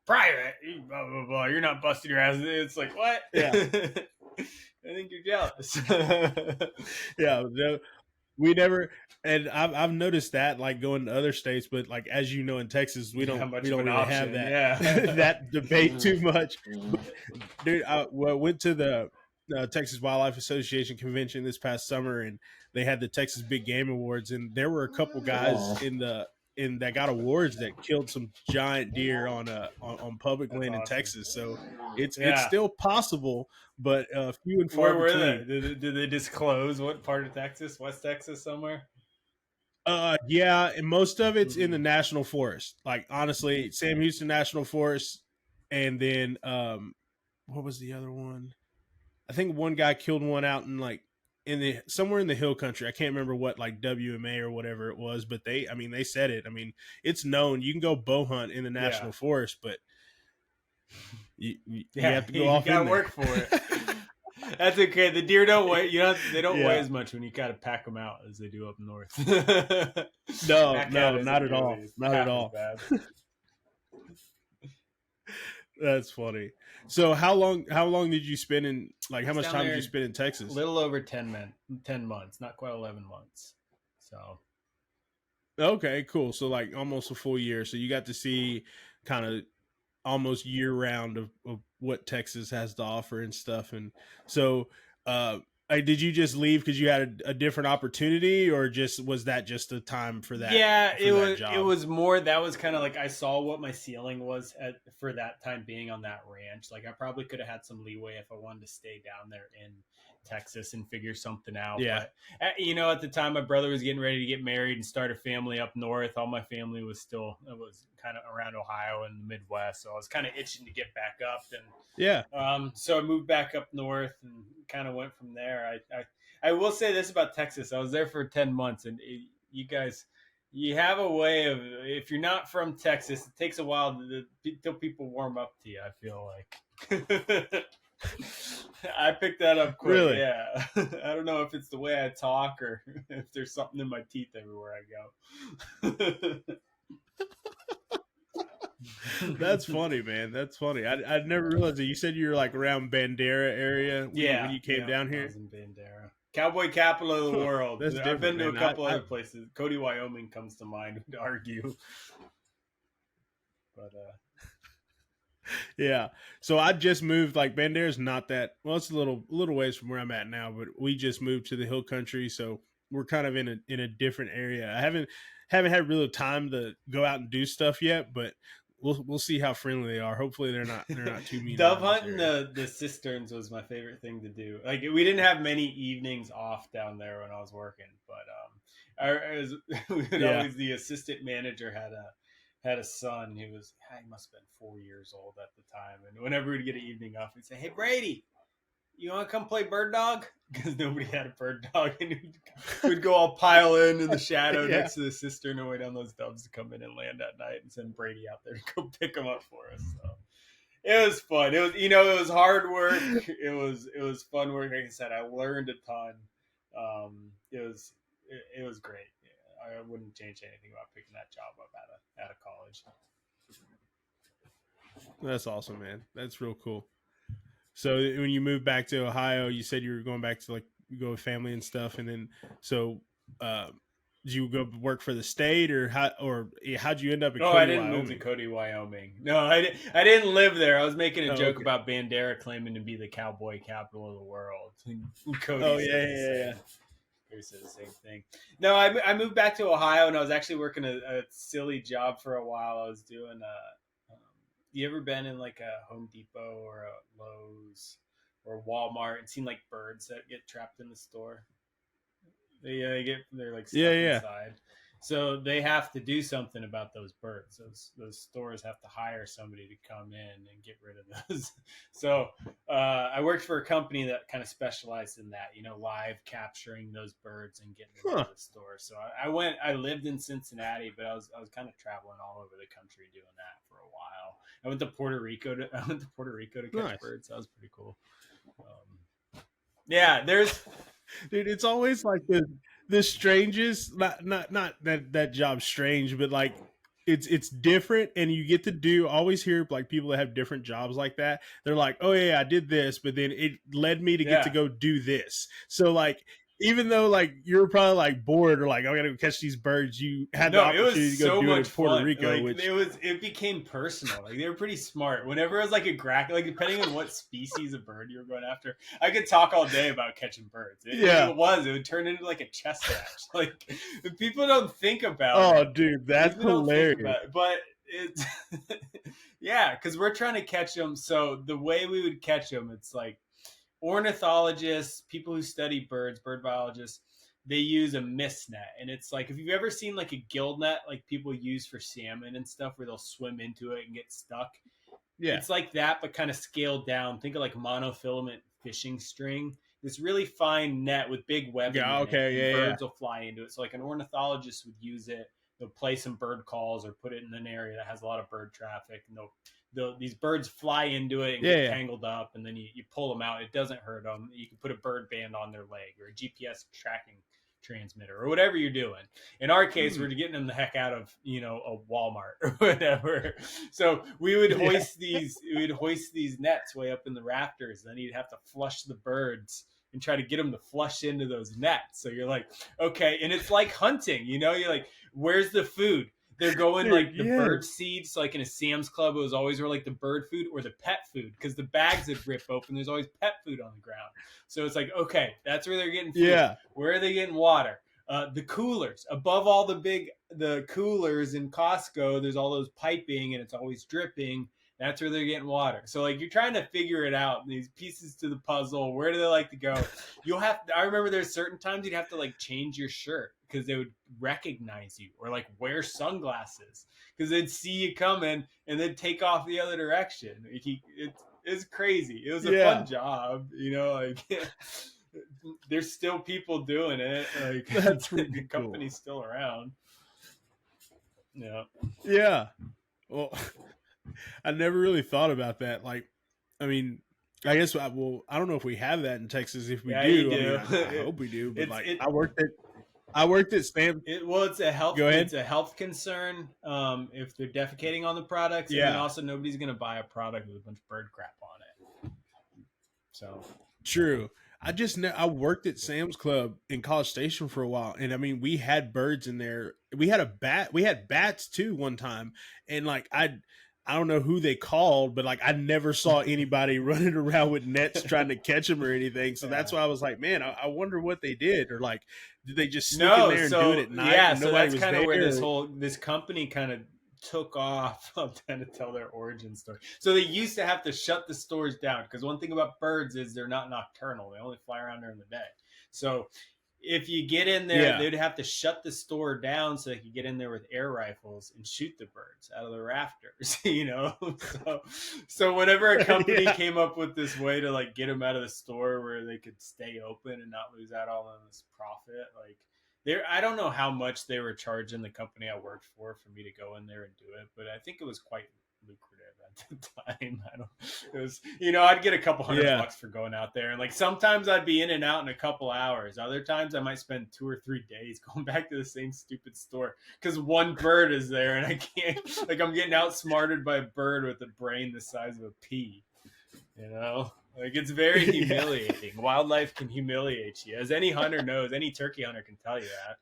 private, blah blah blah. You're not busting your ass. It's like, what? Yeah. I think you're jealous. We never, and I've noticed that like going to other states, but like as you know, in Texas, we don't really have that that debate too much. But, dude, I went to the Texas Wildlife Association convention this past summer, and they had the Texas Big Game Awards, and there were a couple guys that got awards that killed some giant deer on public land in Texas. So it's still possible, but few and far between. Where were they? Did they disclose what part of Texas? West Texas somewhere? Yeah, and most of it's in the national forest. Like honestly, Sam Houston National Forest, and then what was the other one? I think one guy killed one out in like somewhere in the hill country. I can't remember what, like WMA or whatever it was, but they said it. I mean, it's known. You can go bow hunt in the national forest, but you Yeah, have to go you off gotta in work there. for it. That's okay. The deer don't weigh. They don't Yeah. weigh as much when you gotta pack them out as they do up north. No, Pack out isn't not at nearly all. Not at half as all. bad. That's funny. So how long did you spend in like how It's much down time did there you spend in a Texas? little over 10 months, not quite 11 months. So Okay, cool. So like almost a full year. So you got to see kind of almost year round of what Texas has to offer and stuff. And so, did you just leave because you had a different opportunity, or just was that just a time for yeah, that it job? was more that was kind of like I saw what my ceiling was for that time being on that ranch. Like I probably could have had some leeway if I wanted to stay down there in Texas and figure something out. Yeah. But at the time my brother was getting ready to get married and start a family up north. All my family was kind of around Ohio and the Midwest, so I was kind of itching to get back up. And Yeah. so I moved back up north and kind of went from there. I will say this about Texas: I was there for 10 months, and you guys, you have a way of, if you're not from Texas, it takes a while till people warm up to you. I feel like I picked that up quick. Really? Yeah, I don't know if it's the way I talk or if there's something in my teeth everywhere I go. That's funny, man. That's funny. I'd never realized that. You said you were like around Bandera area when you came down I here. was in Bandera. Cowboy capital of the world. That's I've been different, to a man. couple other places. Cody, Wyoming comes to mind to argue. But yeah. So I just moved. Like Bandera's not that well. It's a little ways from where I'm at now, but we just moved to the hill country, so we're kind of in a different area. I haven't had real time to go out and do stuff yet, but we'll see how friendly they are. Hopefully they're not too mean. dove hunting the cisterns was my favorite thing to do. Like we didn't have many evenings off down there when I was working, but always the assistant manager had a son. He must have been 4 years old at the time, and whenever we'd get an evening off, we'd say, "Hey Brady, you want to come play bird dog?" Because nobody had a bird dog, and we'd go all pile in the shadow next to the cistern and wait on those doves to come in and land at night, and send Brady out there to go pick them up for us. So it was fun. It was it was hard work. It was fun work. Like I said, I learned a ton. It was great. I wouldn't change anything about picking that job up out of college. That's awesome, man. That's real cool. So when you moved back to Ohio, you said you were going back to like go with family and stuff, and then did you go work for the state, or how'd you end up in Cody, I didn't Wyoming? move to Cody, Wyoming. No, I didn't live there. I was making a joke about Bandera claiming to be the cowboy capital of the world. Cody yeah. Cody said the same thing. No, I moved back to Ohio, and I was actually working a silly job for a while. I was doing you ever been in like a Home Depot or a Lowe's or Walmart and seen like birds that get trapped in the store? They're like stuck inside. So they have to do something about those birds. Those stores have to hire somebody to come in and get rid of those. So I worked for a company that kind of specialized in that, live capturing those birds and getting them to the store. So I lived in Cincinnati, but I was kind of traveling all over the country doing that for a while. I went to Puerto Rico to catch birds. That was pretty cool. Dude, it's always like the strangest, not that job's strange, but like it's different, and you get to always hear like people that have different jobs like that. They're like, oh yeah, I did this, but then it led me to get to go do this. So like, even though like you're probably like bored or like I gotta go catch these birds, you had the opportunity to go do it in Puerto Rico. Like, it became personal. Like they were pretty smart. Whenever it was like like depending on what species of bird you were going after, I could talk all day about catching birds. It would turn into like a chess match. Like people don't think about it. Oh, dude, that's hilarious. But it's yeah, because we're trying to catch them. So the way we would catch them, it's like ornithologists, people who study birds, bird biologists, they use a mist net. And it's like, if you've ever seen like a gill net, like people use for salmon and stuff, where they'll swim into it and get stuck. Yeah. It's like that, but kind of scaled down. Think of like monofilament fishing string. This really fine net with big webbing. Birds will fly into it. So like an ornithologist would use it. they'll play some bird calls or put it in an area that has a lot of bird traffic, and these birds fly into it and get tangled up, and then you pull them out. It doesn't hurt them. You can put a bird band on their leg or a GPS tracking transmitter or whatever you're doing. In our case, we're getting them the heck out of, a Walmart or whatever. So we would hoist these nets way up in the rafters. Then you'd have to flush the birds and try to get them to flush into those nets. So you're like, okay. And it's like hunting, you're like, where's the food? They're going like the bird seeds. Like in a Sam's Club, it was always where like the bird food or the pet food, because the bags would rip open. There's always pet food on the ground. So it's like, okay, that's where they're getting food. Yeah. Where are they getting water? The coolers. Above all the coolers in Costco, there's all those piping and it's always dripping. That's where they're getting water. So like you're trying to figure it out. These pieces to the puzzle. Where do they like to go? I remember there's certain times you'd have to like change your shirt because they would recognize you, or like wear sunglasses because they'd see you coming and then take off the other direction. It's crazy. It was a fun job, like there's still people doing it. Like that's really the company's still around. Yeah. Yeah. Well, I never really thought about that. Like, I mean, I guess, I don't know if we have that in Texas. If we do, you do. I hope we do. But I worked at Sam. It's a health. It's a health concern. If they're defecating on the products, and then also nobody's going to buy a product with a bunch of bird crap on it. So true. I worked at Sam's Club in College Station for a while, and I mean, we had birds in there. We had bats too one time, and like I don't know who they called, but like I never saw anybody running around with nets trying to catch them or anything. So that's why I was like, man, I wonder what they did, or like, did they just sneak in there and do it at night? Yeah, so that's kind of where this company kind of took off. I'm trying to tell their origin story. So they used to have to shut the stores down because one thing about birds is they're not nocturnal. They only fly around during the day. So if you get in there, they'd have to shut the store down so they could get in there with air rifles and shoot the birds out of the rafters, So whenever a company came up with this way to like get them out of the store where they could stay open and not lose out all on this profit, like I don't know how much they were charging the company I worked for me to go in there and do it, but I think it was quite lucrative at the time. It was, I'd get a couple $100 for going out there, and like sometimes I'd be in and out in a couple hours. Other times I might spend 2 or 3 days going back to the same stupid store because one bird is there and I can't, like, I'm getting outsmarted by a bird with a brain the size of a pea. Like it's very humiliating. Wildlife can humiliate you, as any hunter knows. Any turkey hunter can tell you that.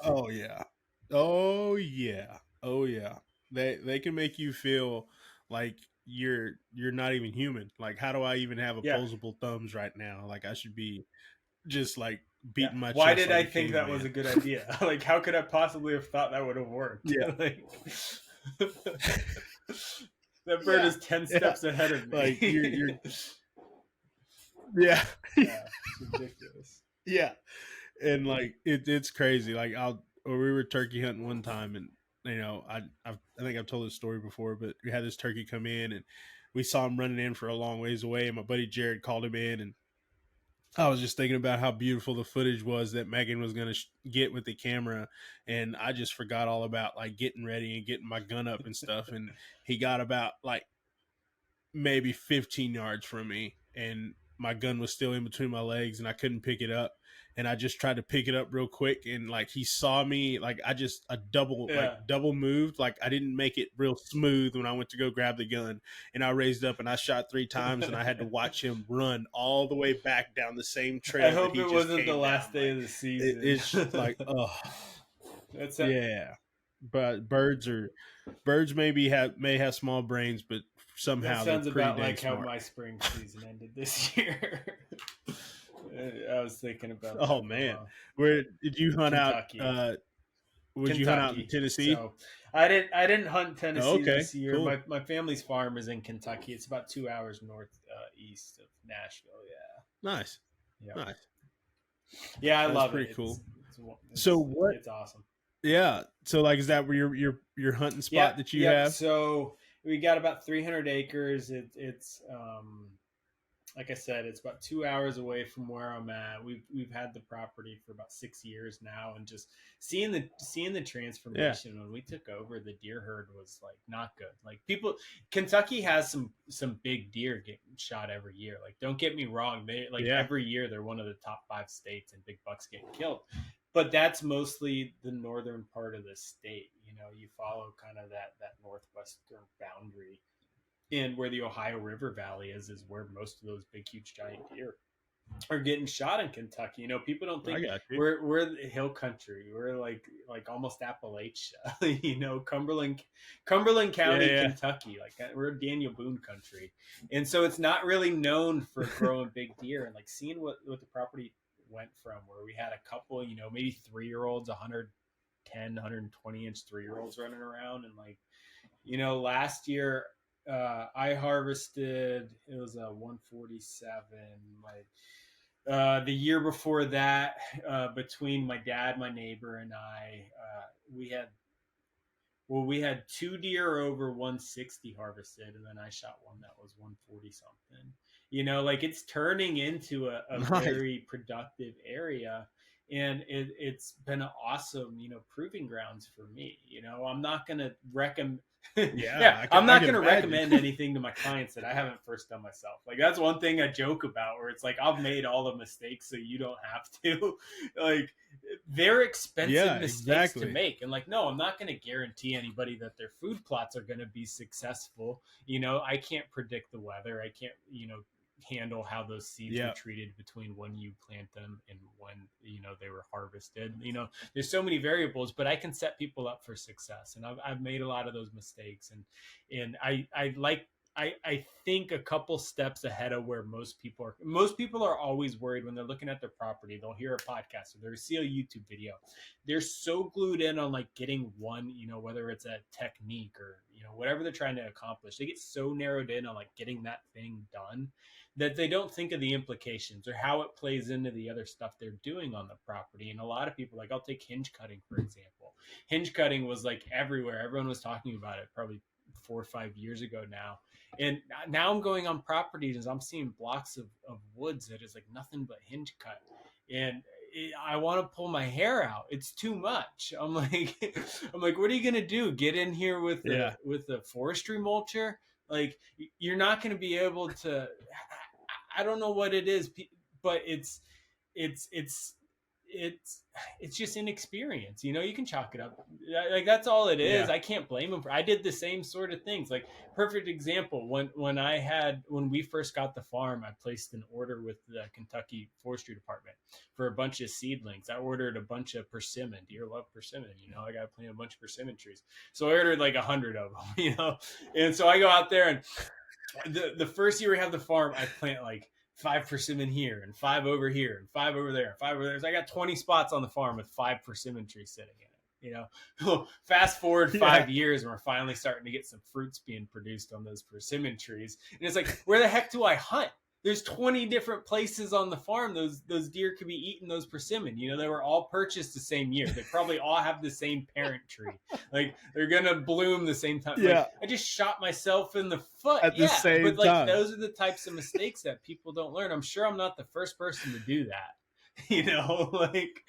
Oh yeah. They can make you feel like you're not even human. Like, how do I even have opposable thumbs right now? Like, I should be just like beating my chest. Why did I think that was a good idea? Like, how could I possibly have thought that would have worked? Yeah. Like, that bird is 10 steps ahead of me. Like you're yeah, it's ridiculous. Yeah, and like it's crazy. Like we were turkey hunting one time, and I think I've told this story before, but we had this turkey come in, and we saw him running in for a long ways away, and my buddy Jared called him in, and I was just thinking about how beautiful the footage was that Megan was going to get with the camera. And I just forgot all about like getting ready and getting my gun up and stuff. And he got about like maybe 15 yards from me, and my gun was still in between my legs and I couldn't pick it up. And I just tried to pick it up real quick. And like, he saw me, like I double moved. Like I didn't make it real smooth when I went to go grab the gun, and I raised up and I shot 3 times, and I had to watch him run all the way back down the same trail. I hope it wasn't the last day of the season. It's just like, oh, yeah. But birds may have small brains, but somehow that sounds they're pretty about like smart. how my spring season ended this year. I was thinking about that. Oh man, where did you hunt Kentucky. out? Would you hunt out in Tennessee? So I didn't hunt Tennessee this year. Cool. My family's farm is in Kentucky. It's about 2 hours east of Nashville. Yeah. Nice. Yeah. Nice. Yeah, I love it. Pretty cool. So what? It's awesome. Yeah. So like, is that where your hunting spot that you have? So we got about 300 acres. like I said, it's about 2 hours away from where I'm at. We've had the property for about 6 years now, and just seeing the transformation when we took over, the deer herd was like not good. Like people, Kentucky has some big deer getting shot every year. Like don't get me wrong, they like every year they're one of the top 5 states and big bucks getting killed. But that's mostly the northern part of the state. You know, you follow kind of that northwestern boundary, and where the Ohio River Valley is where most of those big, huge, giant deer are getting shot in Kentucky. You know, people don't think we're the hill country. We're like almost Appalachia. You know, Cumberland County, Kentucky. Like we're Daniel Boone country, and so it's not really known for growing big deer. And like seeing what the property went from, where we had a couple, you know, maybe 3-year-olds, 110, 120 inch 3-year-olds running around, and like, you know, last year I harvested, it was a 147. Like the year before that, between my dad, my neighbor, and I, we had 2 deer over 160 harvested, and then I shot one that was 140 something. You know, like it's turning into a very productive area. And it's been an awesome, you know, proving grounds for me. You know, I'm not going to recommend. I'm not going to recommend anything to my clients that I haven't first done myself. Like that's one thing I joke about, where it's like I've made all the mistakes so you don't have to. Like they're expensive mistakes to make, and like no, I'm not going to guarantee anybody that their food plots are going to be successful. You know, I can't predict the weather. I can't, you know, handle how those seeds were treated between when you plant them and when, you know, they were harvested. You know, there's so many variables, but I can set people up for success, and I've made a lot of those mistakes, and I think a couple steps ahead of where most people are. Most people are always worried when they're looking at their property. They'll hear a podcast or they'll see a YouTube video. They're so glued in on like getting one, you know, whether it's a technique or, you know, whatever they're trying to accomplish. They get so narrowed in on like getting that thing done that they don't think of the implications or how it plays into the other stuff they're doing on the property. And a lot of people, like I'll take hinge cutting, for example. Hinge cutting was like everywhere. Everyone was talking about it probably 4 or 5 years ago now. And now I'm going on properties and I'm seeing blocks of woods that is like nothing but hinge cut. And I want to pull my hair out. It's too much. I'm like, what are you going to do? Get in here with the forestry mulcher? Like you're not going to be able to, I don't know what it is, but it's just inexperience. You know, you can chalk it up. Like that's all it is. I can't blame him I did the same sort of things. Like perfect example, when we first got the farm, I placed an order with the Kentucky Forestry Department for a bunch of seedlings. I ordered a bunch of persimmon. Deer love persimmon. You know, I got to plant a bunch of persimmon trees. So I ordered like 100 of them, you know? And so I go out there, and the first year we have the farm, I plant like 5 persimmon here and 5 over here and 5 over there, 5 over there. So I got 20 spots on the farm with 5 persimmon trees sitting in it. You know, fast forward 5 years, and we're finally starting to get some fruits being produced on those persimmon trees. And it's like, where the heck do I hunt? There's 20 different places on the farm those deer could be eating those persimmon. You know, they were all purchased the same year. They probably all have the same parent tree. Like they're gonna bloom the same time. Like, I just shot myself in the foot at the same time. But like those are the types of mistakes that people don't learn. I'm sure I'm not the first person to do that. You know, like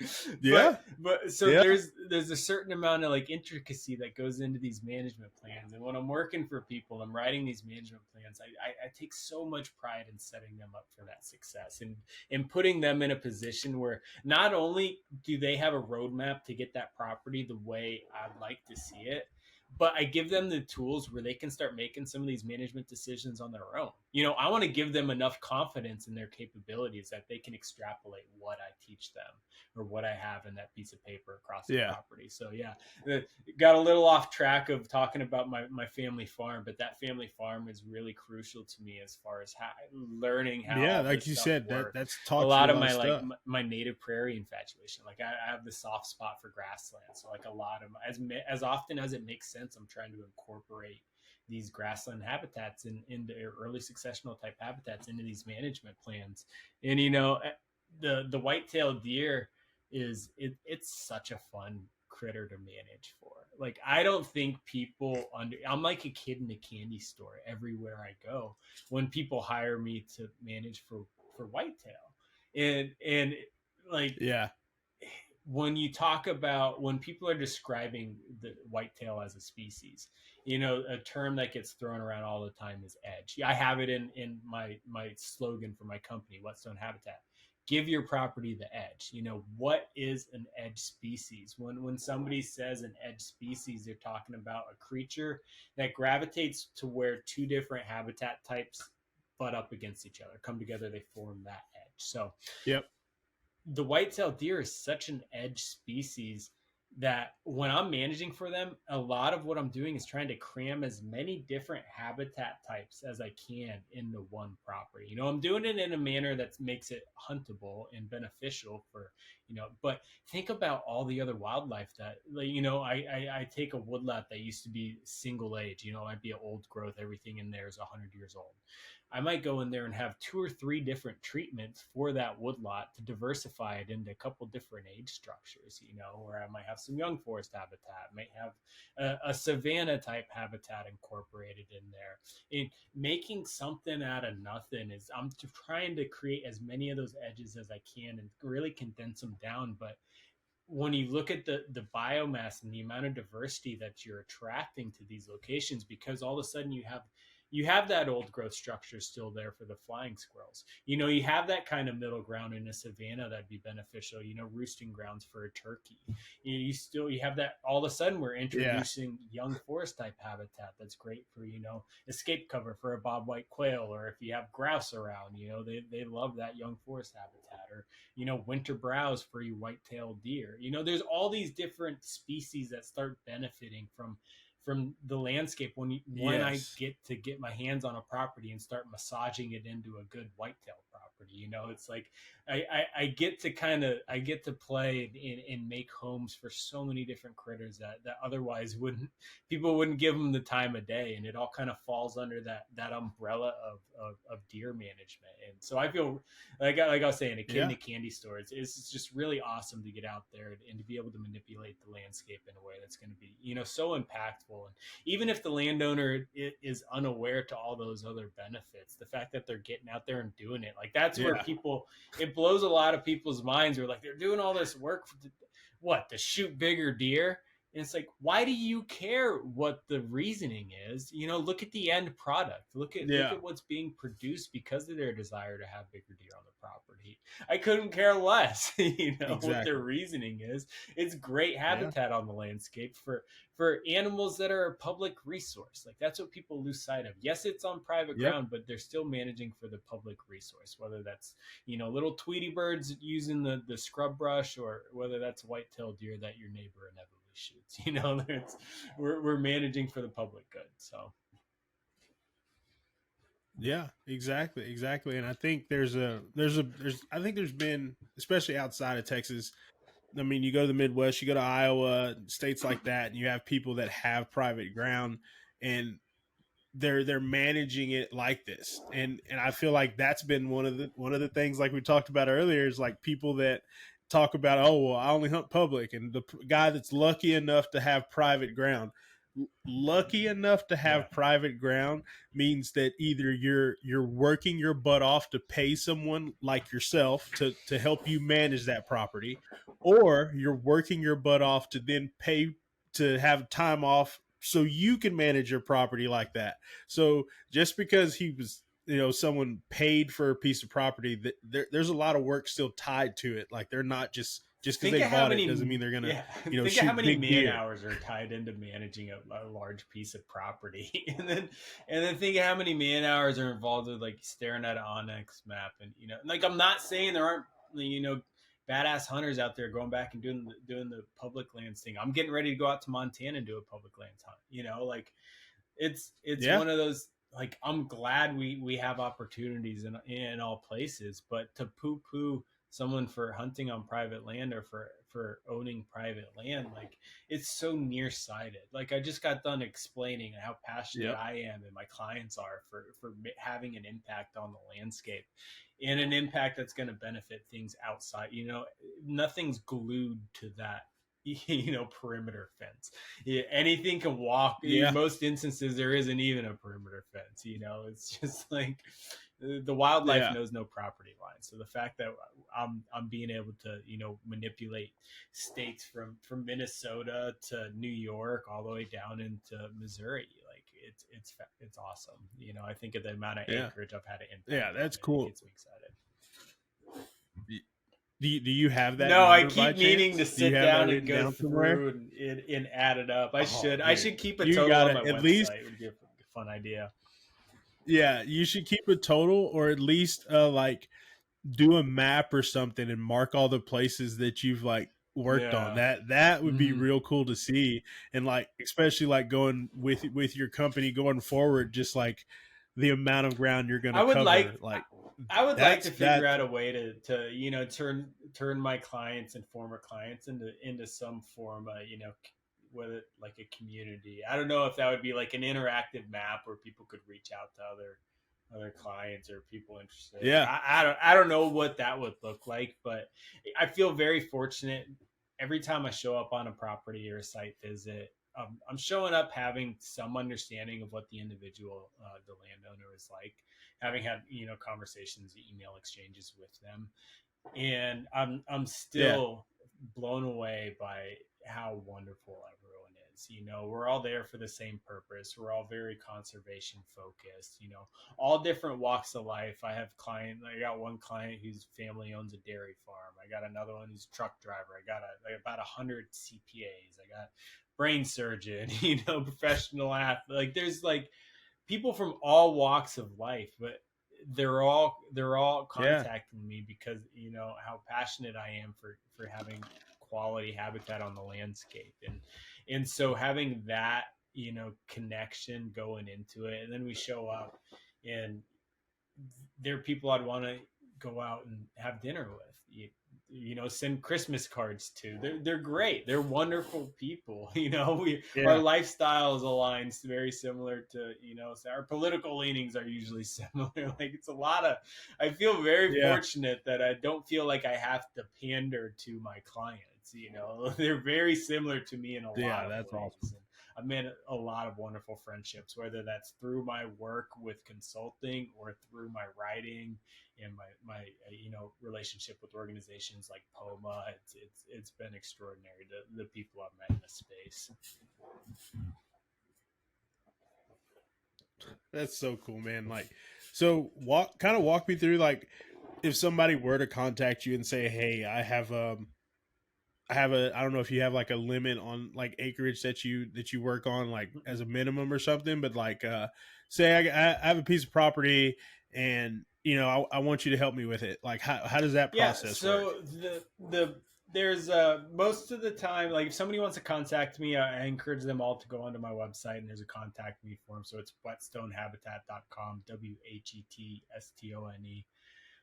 but so there's a certain amount of like intricacy that goes into these management plans. And when I'm working for people, I'm writing these management plans, I take so much pride in setting them up for that success and putting them in a position where not only do they have a roadmap to get that property the way I'd like to see it, but I give them the tools where they can start making some of these management decisions on their own. You know, I want to give them enough confidence in their capabilities that they can extrapolate what I teach them or what I have in that piece of paper across the property. So got a little off track of talking about my family farm, but that family farm is really crucial to me as far as learning how. Like you said, that's a lot of my like my native prairie infatuation. Like I have the soft spot for grassland, so like a lot of as often as it makes sense, I'm trying to incorporate these grassland habitats into early successional type habitats into these management plans. And you know, the white-tailed deer it's such a fun critter to manage for. Like, I don't think people I'm like a kid in a candy store everywhere I go when people hire me to manage for whitetail. And like, Yeah. when you talk about, when people are describing the whitetail as a species, a term that gets thrown around all the time is edge. I have it in my slogan for my company, Whetstone Habitat. Give your property the edge. What is an edge species? When somebody says an edge species, they're talking about a creature that gravitates to where two different habitat types butt up against each other, come together, they form that edge. So Yep. the white-tailed deer is such an edge species that when I'm managing for them, a lot of what I'm doing is trying to cram as many different habitat types as I can into one property. I'm doing it in a manner that makes it huntable and beneficial for, but think about all the other wildlife that, like, I take a woodlot that used to be single age, it might be an old growth, everything in there is 100 years old. I might go in there and have two or three different treatments for that woodlot to diversify it into a couple different age structures, where I might have some young forest habitat, might have a savanna type habitat incorporated in there. And making something out of nothing is, I'm trying to create as many of those edges as I can and really condense them down. But when you look at the biomass and the amount of diversity that you're attracting to these locations, because all of a sudden you have that old growth structure still there for the flying squirrels. You have that kind of middle ground in a savanna that'd be beneficial, roosting grounds for a turkey. You have that. All of a sudden we're Yeah. introducing young forest type habitat that's great for, escape cover for a bobwhite quail, or if you have grouse around, they love that young forest habitat, or winter browse for you white-tailed deer. There's all these different species that start benefiting from the landscape when I Yes. get my hands on a property and start massaging it into a good whitetail property. It's like I get to I get to play and make homes for so many different critters that otherwise people wouldn't give them the time of day, and it all kind of falls under that umbrella of deer management. And so I feel like I was saying, a kid in Yeah. a candy store. It's just really awesome to get out there and to be able to manipulate the landscape in a way that's going to be, so impactful. And even if the landowner is unaware to all those other benefits, the fact that they're getting out there and doing it, like, that's where Yeah. it blows a lot of people's minds. Where, like, they're doing all this work to shoot bigger deer. And it's like, why do you care what the reasoning is? Look at the end product. Look Yeah. at what's being produced because of their desire to have bigger deer on the property. I couldn't care less, what their Exactly. reasoning is. It's great Yeah. habitat on the landscape for animals that are a public resource. Like, that's what people lose sight of. Yes, it's on private Yep. ground, but they're still managing for the public resource, whether that's, little Tweety birds using the scrub brush, or whether that's white-tailed deer that your neighbor inevitably shoots. We're managing for the public good. So Yeah, exactly, exactly. And I think there's I think there's been, especially outside of Texas. I mean, you go to the Midwest, you go to Iowa, states like that, and you have people that have private ground, and they're managing it like this. And I feel like that's been one of the things, like we talked about earlier, is like people that talk about, oh well, I only hunt public, and the guy that's lucky enough to have private ground, lucky enough to yeah, have private ground means that either you're working your butt off to pay someone like yourself to help you manage that property, or you're working your butt off to then pay to have time off so you can manage your property like that. So just because he was, someone paid for a piece of property, that there's a lot of work still tied to it. Like, they're not just because think they of how bought it many doesn't mean they're gonna, yeah think of how shoot many big man deer. hours are tied into managing a large piece of property. And then think of how many man hours are involved with, like, staring at an onyx map. And, like, I'm not saying there aren't, badass hunters out there going back and doing the public lands thing. I'm getting ready to go out to Montana and do a public lands hunt. Like, it's Yeah. one of those, like, I'm glad we have opportunities in all places, but to poo poo someone for hunting on private land, or for owning private land, like, it's so nearsighted. Like, I just got done explaining how passionate Yep. I am and my clients are for having an impact on the landscape, and an impact that's going to benefit things outside. Nothing's glued to that perimeter fence. Anything can walk. In Yeah. most instances, there isn't even a perimeter fence. It's just like the wildlife Yeah. knows no property line. So the fact that I'm being able to manipulate states from Minnesota to New York all the way down into Missouri, like it's awesome. I think of the amount of Yeah. acreage I've had to impact. Yeah. That's It cool. gets me excited. Do you have that No, I number by keep meaning to chance? Do sit you have that down and written go down somewhere? through and add it up. I should. I Dude, should keep a you total on gotta my at least, website. It would be a fun idea. yeah, you should keep a total, or at least like do a map or something and mark all the places that you've like worked on. Yeah. That would be Mhm. real cool to see, and like especially like going with your company going forward, just like the amount of ground you're going I to would cover. like. Like I would like to figure that's out a way to turn my clients and former clients into some form of whether like a community. I don't know if that would be like an interactive map where people could reach out to other clients or people interested. yeah, I don't know what that would look like, but I feel very fortunate every time I show up on a property or a site visit. I'm showing up having some understanding of what the individual, the landowner is like, having had conversations, email exchanges with them, and I'm yeah, still blown away by how wonderful everyone is. We're all there for the same purpose. We're all very conservation focused. All different walks of life. I got one client whose family owns a dairy farm. I got another one who's a truck driver. I got about 100 CPAs. I got brain surgeon. Professional athlete. Like there's like people from all walks of life, but they're all yeah, contacting me because how passionate I am for having quality habitat on the landscape, and so having that connection going into it, and then we show up, and they're people I'd want to go out and have dinner with. Send Christmas cards to. They're great. They're wonderful people. Our yeah, lifestyles align very similar to so our political leanings are usually similar. Like it's a lot of. I feel very yeah, fortunate that I don't feel like I have to pander to my clients. They're very similar to me in a lot yeah. of That's ways. awesome. And I've made a lot of wonderful friendships, whether that's through my work with consulting or through my writing and my relationship with organizations like POMA. It's been extraordinary, the people I've met in this space. That's so cool, man. Like, so walk me through like if somebody were to contact you and say, "Hey, I don't know if you have like a limit on like acreage that you work on like as a minimum or something, but like say I have a piece of property and I want you to help me with it. Like how does that Yeah, process work? so there's most of the time, like if somebody wants to contact me, I encourage them all to go onto my website, and there's a contact me form. So it's whetstonehabitat.com, WHETSTONE.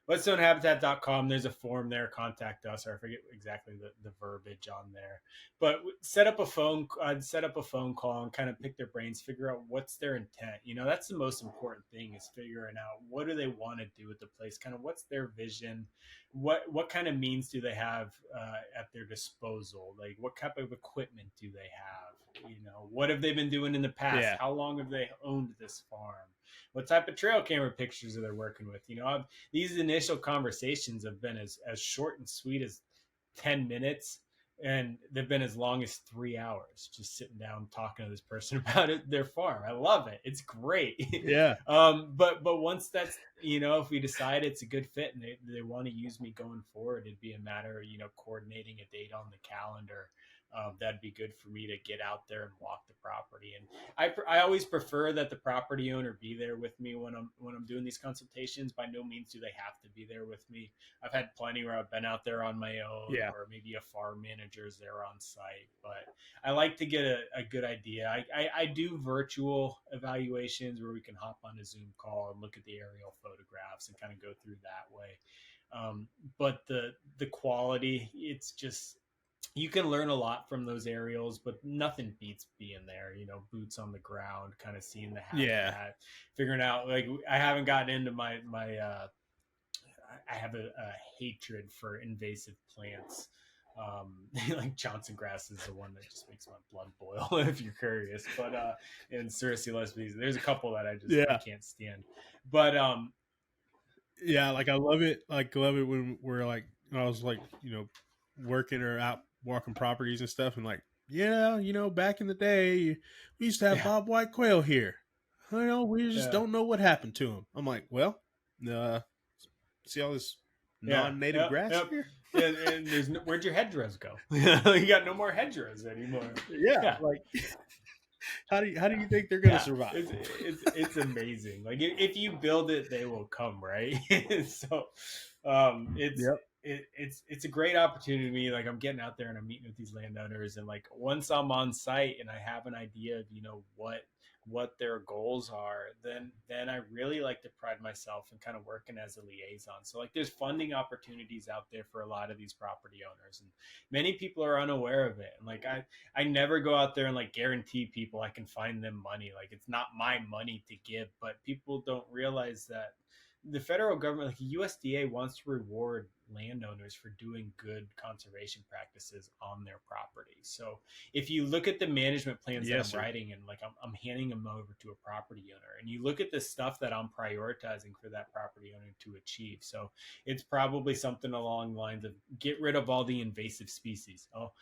WhetstoneHabitat.com. There's a form there. Contact us, or I forget exactly the verbiage on there. But I'd set up a phone call and kind of pick their brains, figure out what's their intent. That's the most important thing, is figuring out what do they want to do with the place. Kind of what's their vision. What kind of means do they have at their disposal? Like what type of equipment do they have? What have they been doing in the past? Yeah, How long have they owned this farm? What type of trail camera pictures are they working with? These initial conversations have been as short and sweet as 10 minutes, and they've been as long as 3 hours, just sitting down talking to this person about their farm. I love it. It's great. yeah, But once that's, if we decide it's a good fit and they want to use me going forward, it'd be a matter of, coordinating a date on the calendar. That'd be good for me to get out there and walk the property. And I always prefer that the property owner be there with me when I'm doing these consultations. By no means do they have to be there with me. I've had plenty where I've been out there on my own, yeah, or maybe a farm manager is there on site. But I like to get a good idea. I do virtual evaluations where we can hop on a Zoom call and look at the aerial photographs and kind of go through that way. But the quality, it's just, you can learn a lot from those aerials, but nothing beats being there, boots on the ground, kind of seeing the yeah, habitat, figuring out, like, I haven't gotten into I have a hatred for invasive plants. Like Johnson grass is the one that just makes my blood boil if you're curious. But and Cersei lesbies, there's a couple that I Yeah. can't stand. But Yeah, like I love it. Like love it when we're like, I was like, working or out walking properties and stuff, and like, yeah, back in the day, we used to have yeah, bobwhite quail here. We just yeah, don't know what happened to them. I'm like, well, uh, see all this yeah, non-native yep, grass yep. here? And there's no, where'd your hedgerows go? You got no more hedgerows anymore. Yeah, Yeah, like how do you think they're gonna yeah, survive? it's amazing. Like if you build it, they will come, right? So, Yep. it's a great opportunity to me. Like I'm getting out there and I'm meeting with these landowners, and like once I'm on site and I have an idea of what their goals are, then I really like to pride myself in kind of working as a liaison. So like there's funding opportunities out there for a lot of these property owners, and many people are unaware of it. And like I never go out there and like guarantee people I can find them money. Like it's not my money to give, but people don't realize that the federal government, like USDA, wants to reward landowners for doing good conservation practices on their property. So if you look at the management plans that Yes, I'm sir. writing and like I'm handing them over to a property owner, and you look at the stuff that I'm prioritizing for that property owner to achieve. So it's probably something along the lines of get rid of all the invasive species. Oh,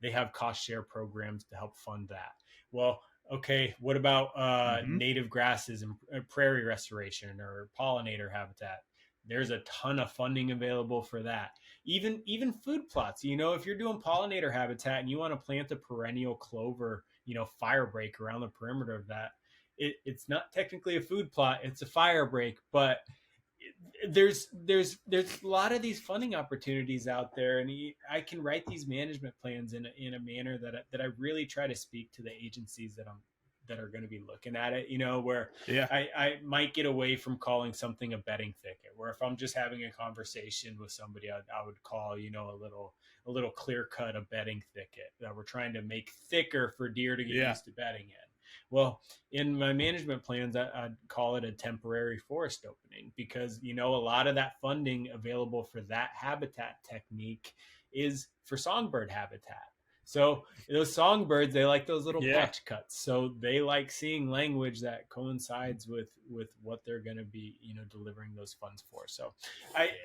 they have cost share programs to help fund that. Well, okay, what about Mm-hmm. native grasses and prairie restoration or pollinator habitat? There's a ton of funding available for that. Even food plots. If you're doing pollinator habitat and you want to plant a perennial clover, fire break around the perimeter of that, it's not technically a food plot; it's a fire break, but there's a lot of these funding opportunities out there, and I can write these management plans in a manner that I really try to speak to the agencies that are going to be looking at it. Where Yeah. I might get away from calling something a bedding thicket. Where if I'm just having a conversation with somebody, I would call a little clear cut a bedding thicket that we're trying to make thicker for deer to get Yeah. used to bedding in. Well, in my management plans, I'd call it a temporary forest opening because, a lot of that funding available for that habitat technique is for songbird habitat. So those songbirds, they like those little Yeah. patch cuts. So they like seeing language that coincides with what they're going to be, delivering those funds for. So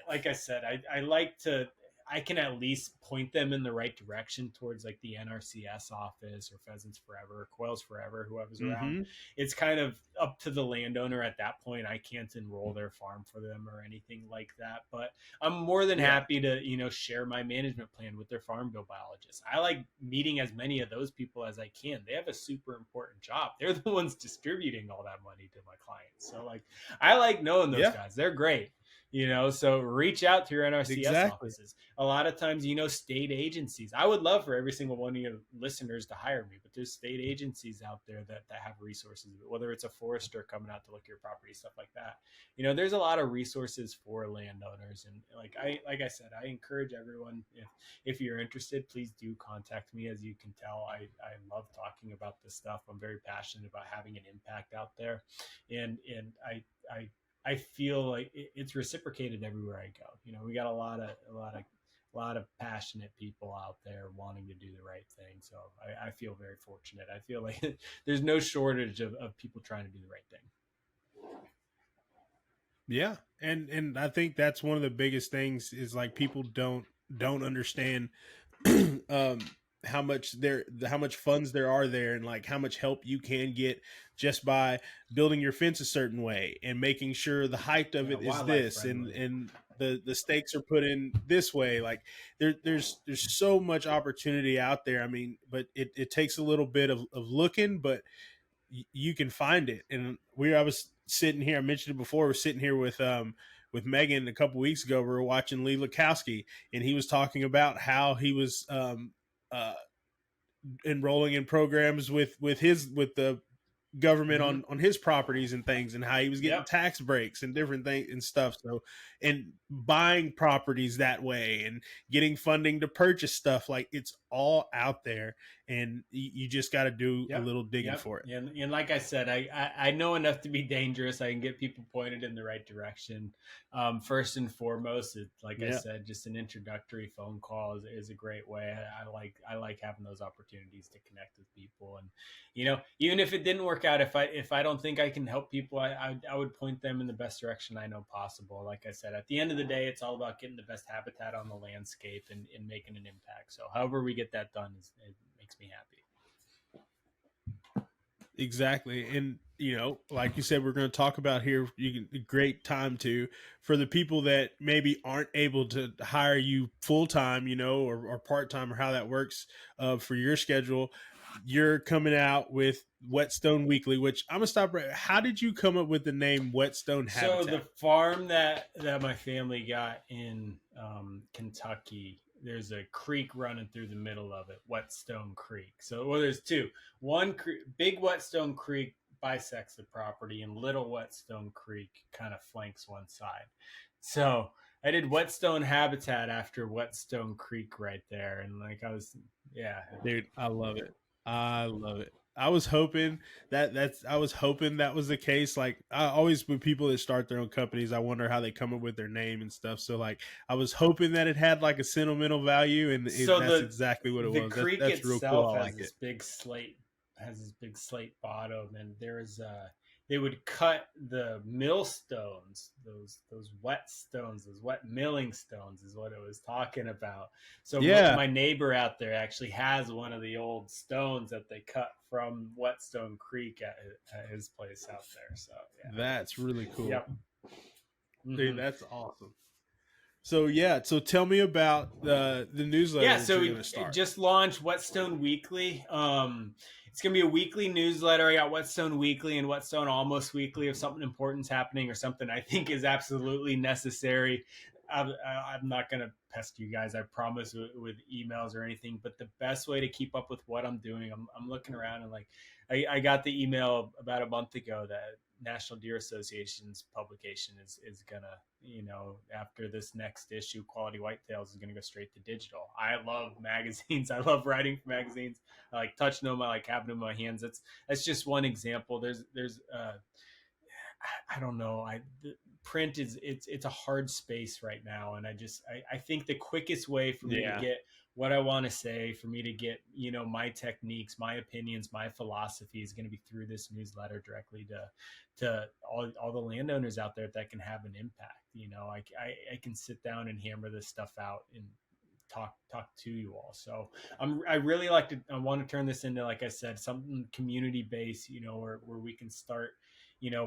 like I said, I like to, I can at least point them in the right direction towards like the NRCS office or Pheasants Forever, or Quails Forever, whoever's around. Mm-hmm. It's kind of up to the landowner at that point. I can't enroll their farm for them or anything like that, but I'm more than Yeah. happy to, share my management plan with their farm bill biologists. I like meeting as many of those people as I can. They have a super important job. They're the ones distributing all that money to my clients. So like I like knowing those Yeah. guys. They're great. So reach out to your NRCS Exactly. offices. A lot of times, state agencies. I would love for every single one of your listeners to hire me, but there's state agencies out there that have resources, whether it's a forester coming out to look at your property, stuff like that. There's a lot of resources for landowners. And like I said, I encourage everyone, if you're interested, please do contact me. As you can tell, I love talking about this stuff. I'm very passionate about having an impact out there. And I feel like it's reciprocated everywhere I go. We got a lot of passionate people out there wanting to do the right thing. So I feel very fortunate. I feel like there's no shortage of people trying to do the right thing. Yeah. And I think that's one of the biggest things is like people don't understand um how much funds there are there, and like how much help you can get just by building your fence a certain way and making sure the height of it is Wildlife this, friendly. and the stakes are put in this way. Like there's so much opportunity out there. I mean, but it takes a little bit of looking, but you can find it. And I was sitting here, I mentioned it before, we're sitting here with Megan a couple weeks ago. We were watching Lee Lukowski, and he was talking about how he was uh, enrolling in programs with the government Mm-hmm. on his properties and things, and how he was getting Yep. tax breaks and different things and stuff. So, and buying properties that way and getting funding to purchase stuff, like it's all out there. and you just got to do a Yep. little digging Yep. for it. And like I said, I know enough to be dangerous. I can get people pointed in the right direction. First and foremost, it's like I Yeah. said, just an introductory phone call is a great way. I like having those opportunities to connect with people, and even if it didn't work out, if I don't think I can help people, I would point them in the best direction I know possible. Like I said, at the end of the day, it's all about getting the best habitat on the landscape and making an impact. So however we get that done it makes me happy. Exactly. And, like you said, we're going to talk about here, great time for the people that maybe aren't able to hire you full time, or part time, or how that works for your schedule. You're coming out with Whetstone Weekly, which I'm going to stop right. How did you come up with the name Whetstone Habitat? So the farm that my family got in Kentucky, there's a creek running through the middle of it, Whetstone Creek. So there's two. One big Whetstone Creek bisects the property, and little Whetstone Creek kind of flanks one side. So I did Whetstone Habitat after Whetstone Creek right there, and Dude, I love it. I love it. I was hoping I was hoping that was the case. Like, I always, with people that start their own companies, I wonder how they come up with their name and stuff. So like, I was hoping that it had like a sentimental value, and that's exactly what it was. The creek that's real cool. I like it. Has this big slate bottom, and they would cut the millstones, those whetstones, those wet milling stones is what it was talking about. So my neighbor out there actually has one of the old stones that they cut from Whetstone Creek at his place out there. So that's really cool. Yep. Mm-hmm. Dude, that's awesome. So tell me about the newsletter. Yeah, so we just launched Whetstone Weekly. It's gonna be a weekly newsletter. I got Whetstone Weekly and Whetstone Almost Weekly if something important's happening or something I think is absolutely necessary. I'm not gonna pester you guys, I promise, with emails or anything. But the best way to keep up with what I'm doing, I'm looking around and like I got the email about a month ago that National Deer Association's publication is gonna, after this next issue, Quality Whitetails is gonna go straight to digital. I love magazines. I love writing for magazines. I like touching them. I like having them in my hands. That's just one example. There's I don't know. Print it's a hard space right now, and I think the quickest way for me to get what I want to say, for me to get my techniques, my opinions, my philosophy is going to be through this newsletter directly to all the landowners out there that can have an impact. I can sit down and hammer this stuff out and talk to you all. So I really I want to turn this into, like I said, something community based, where we can start,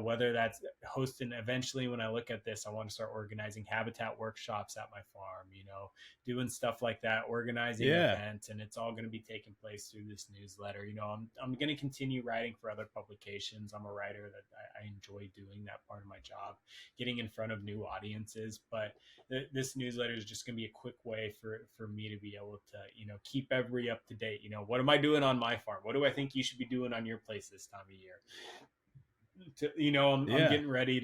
whether that's hosting eventually. When I look at this, I want to start organizing habitat workshops at my farm, doing stuff like that, organizing events, and it's all going to be taking place through this newsletter. I'm going to continue writing for other publications. I'm a writer that I enjoy doing that part of my job, getting in front of new audiences, but this newsletter is just going to be a quick way for me to be able to, keep every up to date. What am I doing on my farm? What do I think you should be doing on your place this time of year? I'm getting ready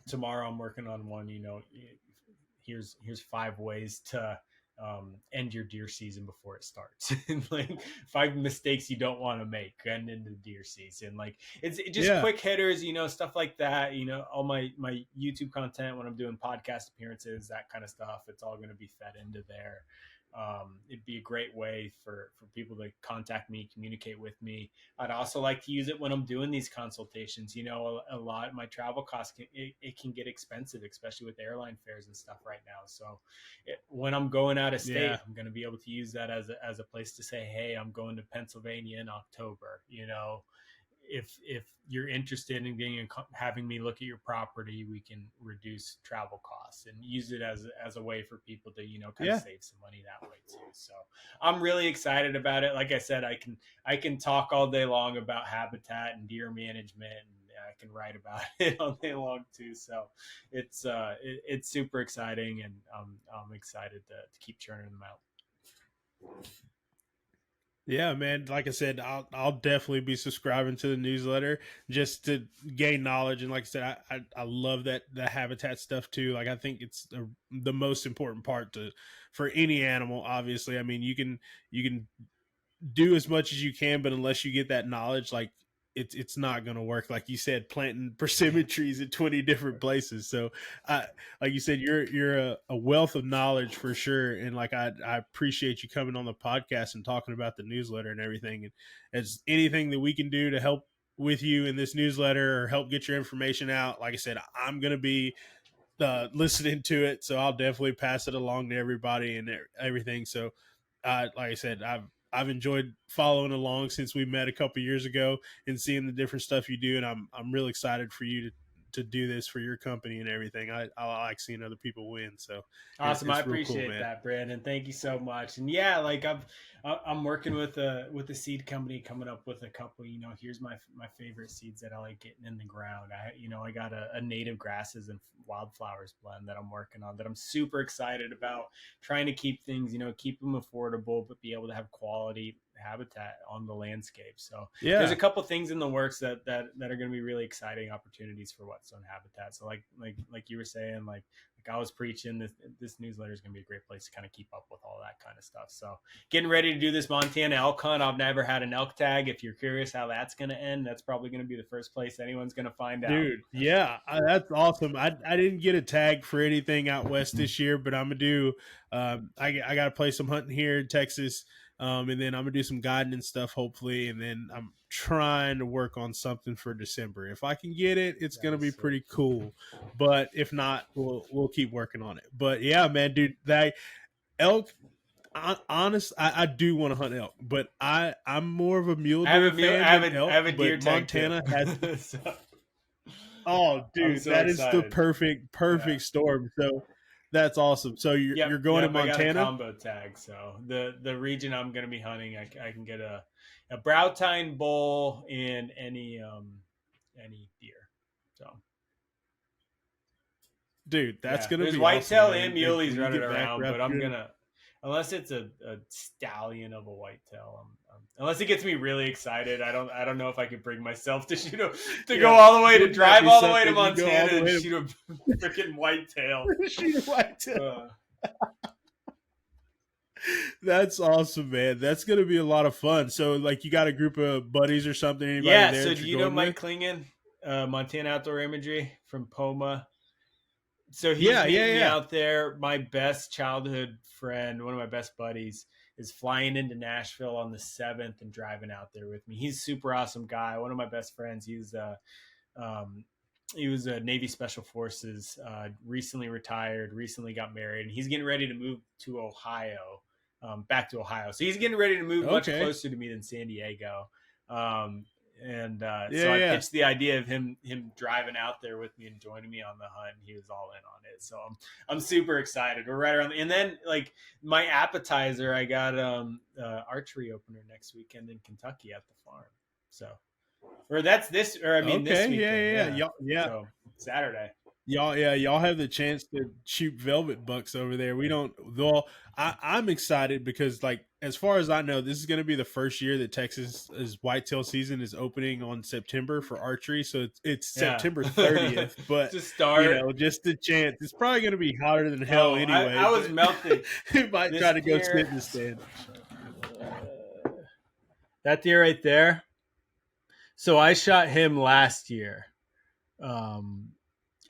tomorrow I'm working on one, here's 5 ways to end your deer season before it starts. Like 5 mistakes you don't want to make and into the deer season. Like it's just quick hitters, stuff like that. All my YouTube content when I'm doing podcast appearances, that kind of stuff, it's all going to be fed into there. It'd be a great way for people to contact me, communicate with me. I'd also like to use it when I'm doing these consultations. A lot of my travel costs it can get expensive, especially with airline fares and stuff right now. So when I'm going out of state, I'm going to be able to use that as a place to say, hey, I'm going to Pennsylvania in October. If you're interested in having me look at your property, we can reduce travel costs and use it as a way for people to kind of save some money that way too. So I'm really excited about it. Like I said, I can talk all day long about habitat and deer management, and I can write about it all day long too. So it's super exciting, and I'm excited to keep churning them out. Yeah, man. Like I said, I'll definitely be subscribing to the newsletter just to gain knowledge. And like I said, I love the habitat stuff too. Like, I think it's the most important part for any animal. Obviously, I mean, you can do as much as you can, but unless you get that knowledge, like it's not going to work. Like you said, planting persimmon trees in 20 different places. So, like you said, you're a wealth of knowledge for sure. And like I appreciate you coming on the podcast and talking about the newsletter and everything. And as anything that we can do to help with you in this newsletter or help get your information out, like I said, I'm going to be listening to it, so I'll definitely pass it along to everybody and everything. So, like I said, I've enjoyed following along since we met a couple years ago and seeing the different stuff you do, and I'm really excited for you to do this for your company and everything. I like seeing other people win. So Awesome. I it's real cool, appreciate man. that, Brandon. Thank you so much. And yeah, like I'm working with a seed company, coming up with a couple, here's my favorite seeds that I like getting in the ground. I got a native grasses and wildflowers blend that I'm working on that I'm super excited about, trying to keep things, keep them affordable, but be able to have quality habitat on the landscape. So there's a couple things in the works that are going to be really exciting opportunities for Whetstone habitat. So like you were saying, like I was preaching, this newsletter is going to be a great place to kind of keep up with all that kind of stuff. So getting ready to do this Montana elk hunt. I've never had an elk tag. If you're curious how that's going to end, that's probably going to be the first place anyone's going to find out. Dude, yeah, that's awesome. I didn't get a tag for anything out west this year, but I'm gonna do. I got to play some hunting here in Texas, and then I'm gonna do some guiding and stuff, hopefully, and then I'm trying to work on something for December. If I can get it, it's gonna be pretty cool. But if not, we'll keep working on it. But yeah, man, dude, that elk. I do want to hunt elk, but I'm more of a mule deer fan than elk. I have a deer but tag Montana too. has. So, Oh, dude, so that excited. is the perfect storm. So that's awesome. So you're going to Montana? I got a combo tag. So the region I'm going to be hunting, I can get a brow tine bull and any deer. So, dude, that's going to be whitetail awesome, and muleys running around, but I'm gonna, unless it's a stallion of a whitetail, unless it gets me really excited, I don't know if I could bring myself to go all the way to drive all the way to Montana and shoot a freaking whitetail. Shoot a whitetail. That's awesome, man. That's gonna be a lot of fun. So, like, you got a group of buddies or something? Anybody there? So do you know Mike Klingen, Montana Outdoor Imagery from POMA? So he's meeting me out there. My best childhood friend, one of my best buddies, is flying into Nashville on the 7th and driving out there with me. He's a super awesome guy. One of my best friends. He was a Navy Special Forces, recently retired, recently got married, and he's getting ready to move to Ohio, back to Ohio. So he's getting ready to move much closer to me than San Diego. So I pitched the idea of him driving out there with me and joining me on the hunt. He was all in on it, so I'm super excited. We're right around, and then like my appetizer, I got archery opener next weekend in Kentucky at the farm. So, this weekend. So Saturday. Y'all have the chance to shoot velvet bucks over there. We don't. Though I'm excited because, like, as far as I know, this is going to be the first year that Texas's whitetail season is opening on September for archery. So it's September 30th, but to start, just a chance. It's probably going to be hotter than hell anyway. I was melting. You might try to go sit in the stand. That deer right there. So I shot him last year.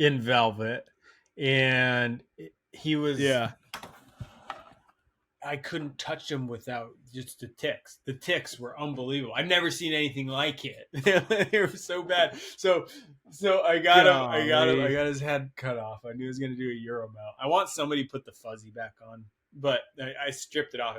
In velvet, and he was I couldn't touch him without just the ticks. The ticks were unbelievable. I've never seen anything like it. They were so bad. So I got him. I got his head cut off. I knew he was going to do a Euro mount. I want somebody to put the fuzzy back on, but I stripped it off.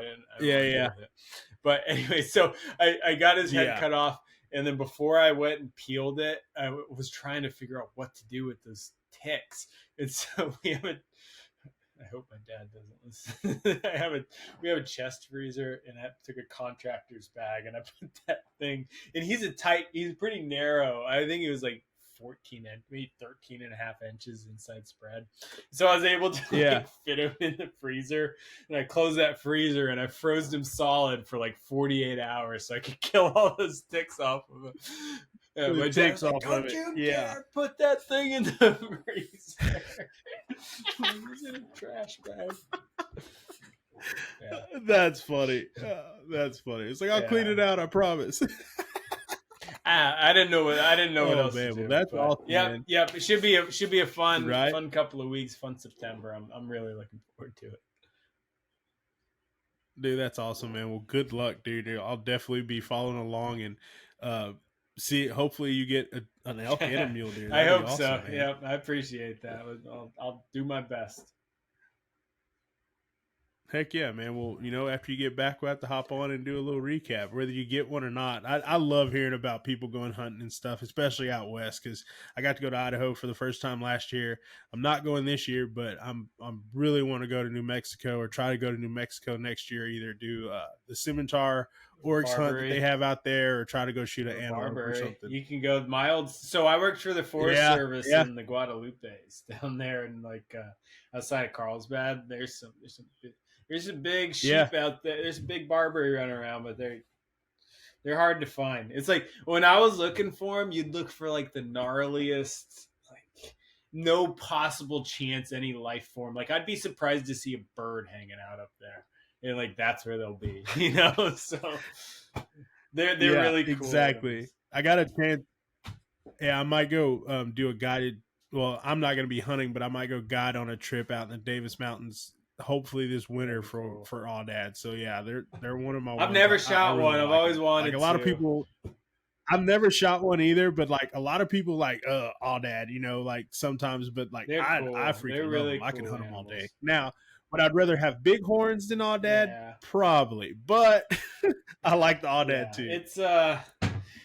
But anyway, so I got his head cut off. And then before I went and peeled it, I was trying to figure out what to do with those ticks. And so I hope my dad doesn't listen. We have a chest freezer, and I took a contractor's bag, and I put that thing. And he's pretty narrow. I think it was like maybe 13 and a half inches inside spread. So I was able to fit him in the freezer, and I closed that freezer and I froze him solid for like 48 hours so I could kill all those ticks off of him. My ticks off of it. Put that thing in the freezer. It was in a trash bag. Yeah. That's funny. That's funny. It's like, I'll clean it out, I promise. I didn't know what Oh else to man, well do. that's But awesome, yep, man. yep. It should be a Right? fun couple of weeks, fun September. I'm really looking forward to it. Dude, that's awesome, man. Well, good luck, dude. I'll definitely be following along and see. Hopefully, you get an elk and a mule deer. I That'd be hope awesome, so. man. Yep, I appreciate that. I'll do my best. Heck yeah, man. Well, after you get back, we'll have to hop on and do a little recap, whether you get one or not. I love hearing about people going hunting and stuff, especially out west, because I got to go to Idaho for the first time last year. I'm not going this year, but I'm really want to go to New Mexico or try to go to New Mexico next year. Either do the Scimitar Oryx hunt that they have out there, or try to go shoot an antelope or something. You can go so I worked for the Forest Service in the Guadalupes down there, and outside of Carlsbad. There's a big sheep out there. There's a big Barbary running around, but they're hard to find. It's like when I was looking for them, you'd look for like the gnarliest, like no possible chance any life form. Like I'd be surprised to see a bird hanging out up there, and like that's where they'll be. So they're really cool. Exactly. I got a chance. Yeah, I might go do a guided. Well, I'm not going to be hunting, but I might go guide on a trip out in the Davis Mountains. Hopefully this winter for Aoudad. So yeah, they're one of my. I've never shot one. I've always wanted. Like a lot of people. I've never shot one either, but like a lot of people like Aoudad. Like sometimes, but like I freaking love them. I can hunt them all day. Now, would I'd rather have big horns than Aoudad? Yeah. Probably, but I like the Aoudad too.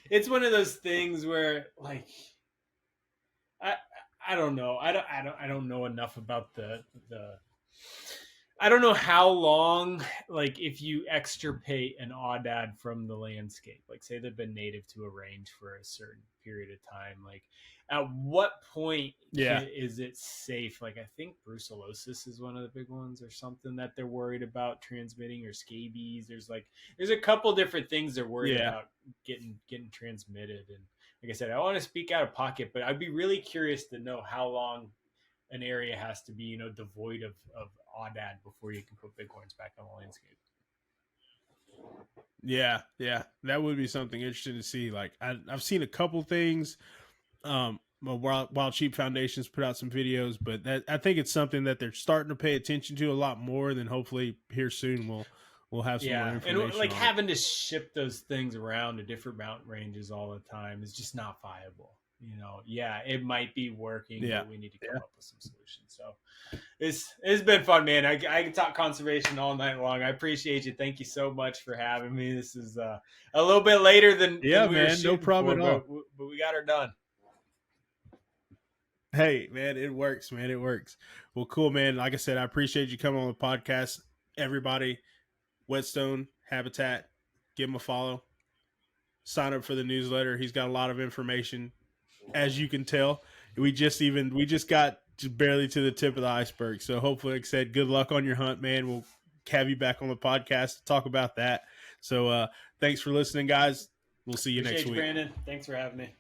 It's one of those things where like I don't know. I don't know enough about the I don't know how long, like if you extirpate an Aoudad from the landscape, like say they've been native to a range for a certain period of time, like at what point is it safe? Like I think brucellosis is one of the big ones or something that they're worried about transmitting, or scabies. There's a couple different things they're worried about getting transmitted. And like I said, I want to speak out of pocket, but I'd be really curious to know how long an area has to be, devoid of Aoudad before you can put bighorns back on the landscape. Yeah, that would be something interesting to see. Like I've seen a couple things. Wild Sheep Foundation's put out some videos, but I think it's something that they're starting to pay attention to a lot more. Than hopefully here soon we'll have some more information. And like having to ship those things around to different mountain ranges all the time is just not viable. It might be working, but we need to come up with some solutions. So it's been fun, man. I can talk conservation all night long. I appreciate you. Thank you so much for having me. This is a little bit later than we were no problem at all. But we got her done. Hey, man, it works, man. It works. Well, cool, man. Like I said, I appreciate you coming on the podcast. Everybody, Whetstone Habitat, give him a follow. Sign up for the newsletter. He's got a lot of information. As you can tell, we just got just barely to the tip of the iceberg. So hopefully, like I said, good luck on your hunt, man. We'll have you back on the podcast to talk about that. So thanks for listening, guys. We'll see you next week. Brandon. Thanks for having me.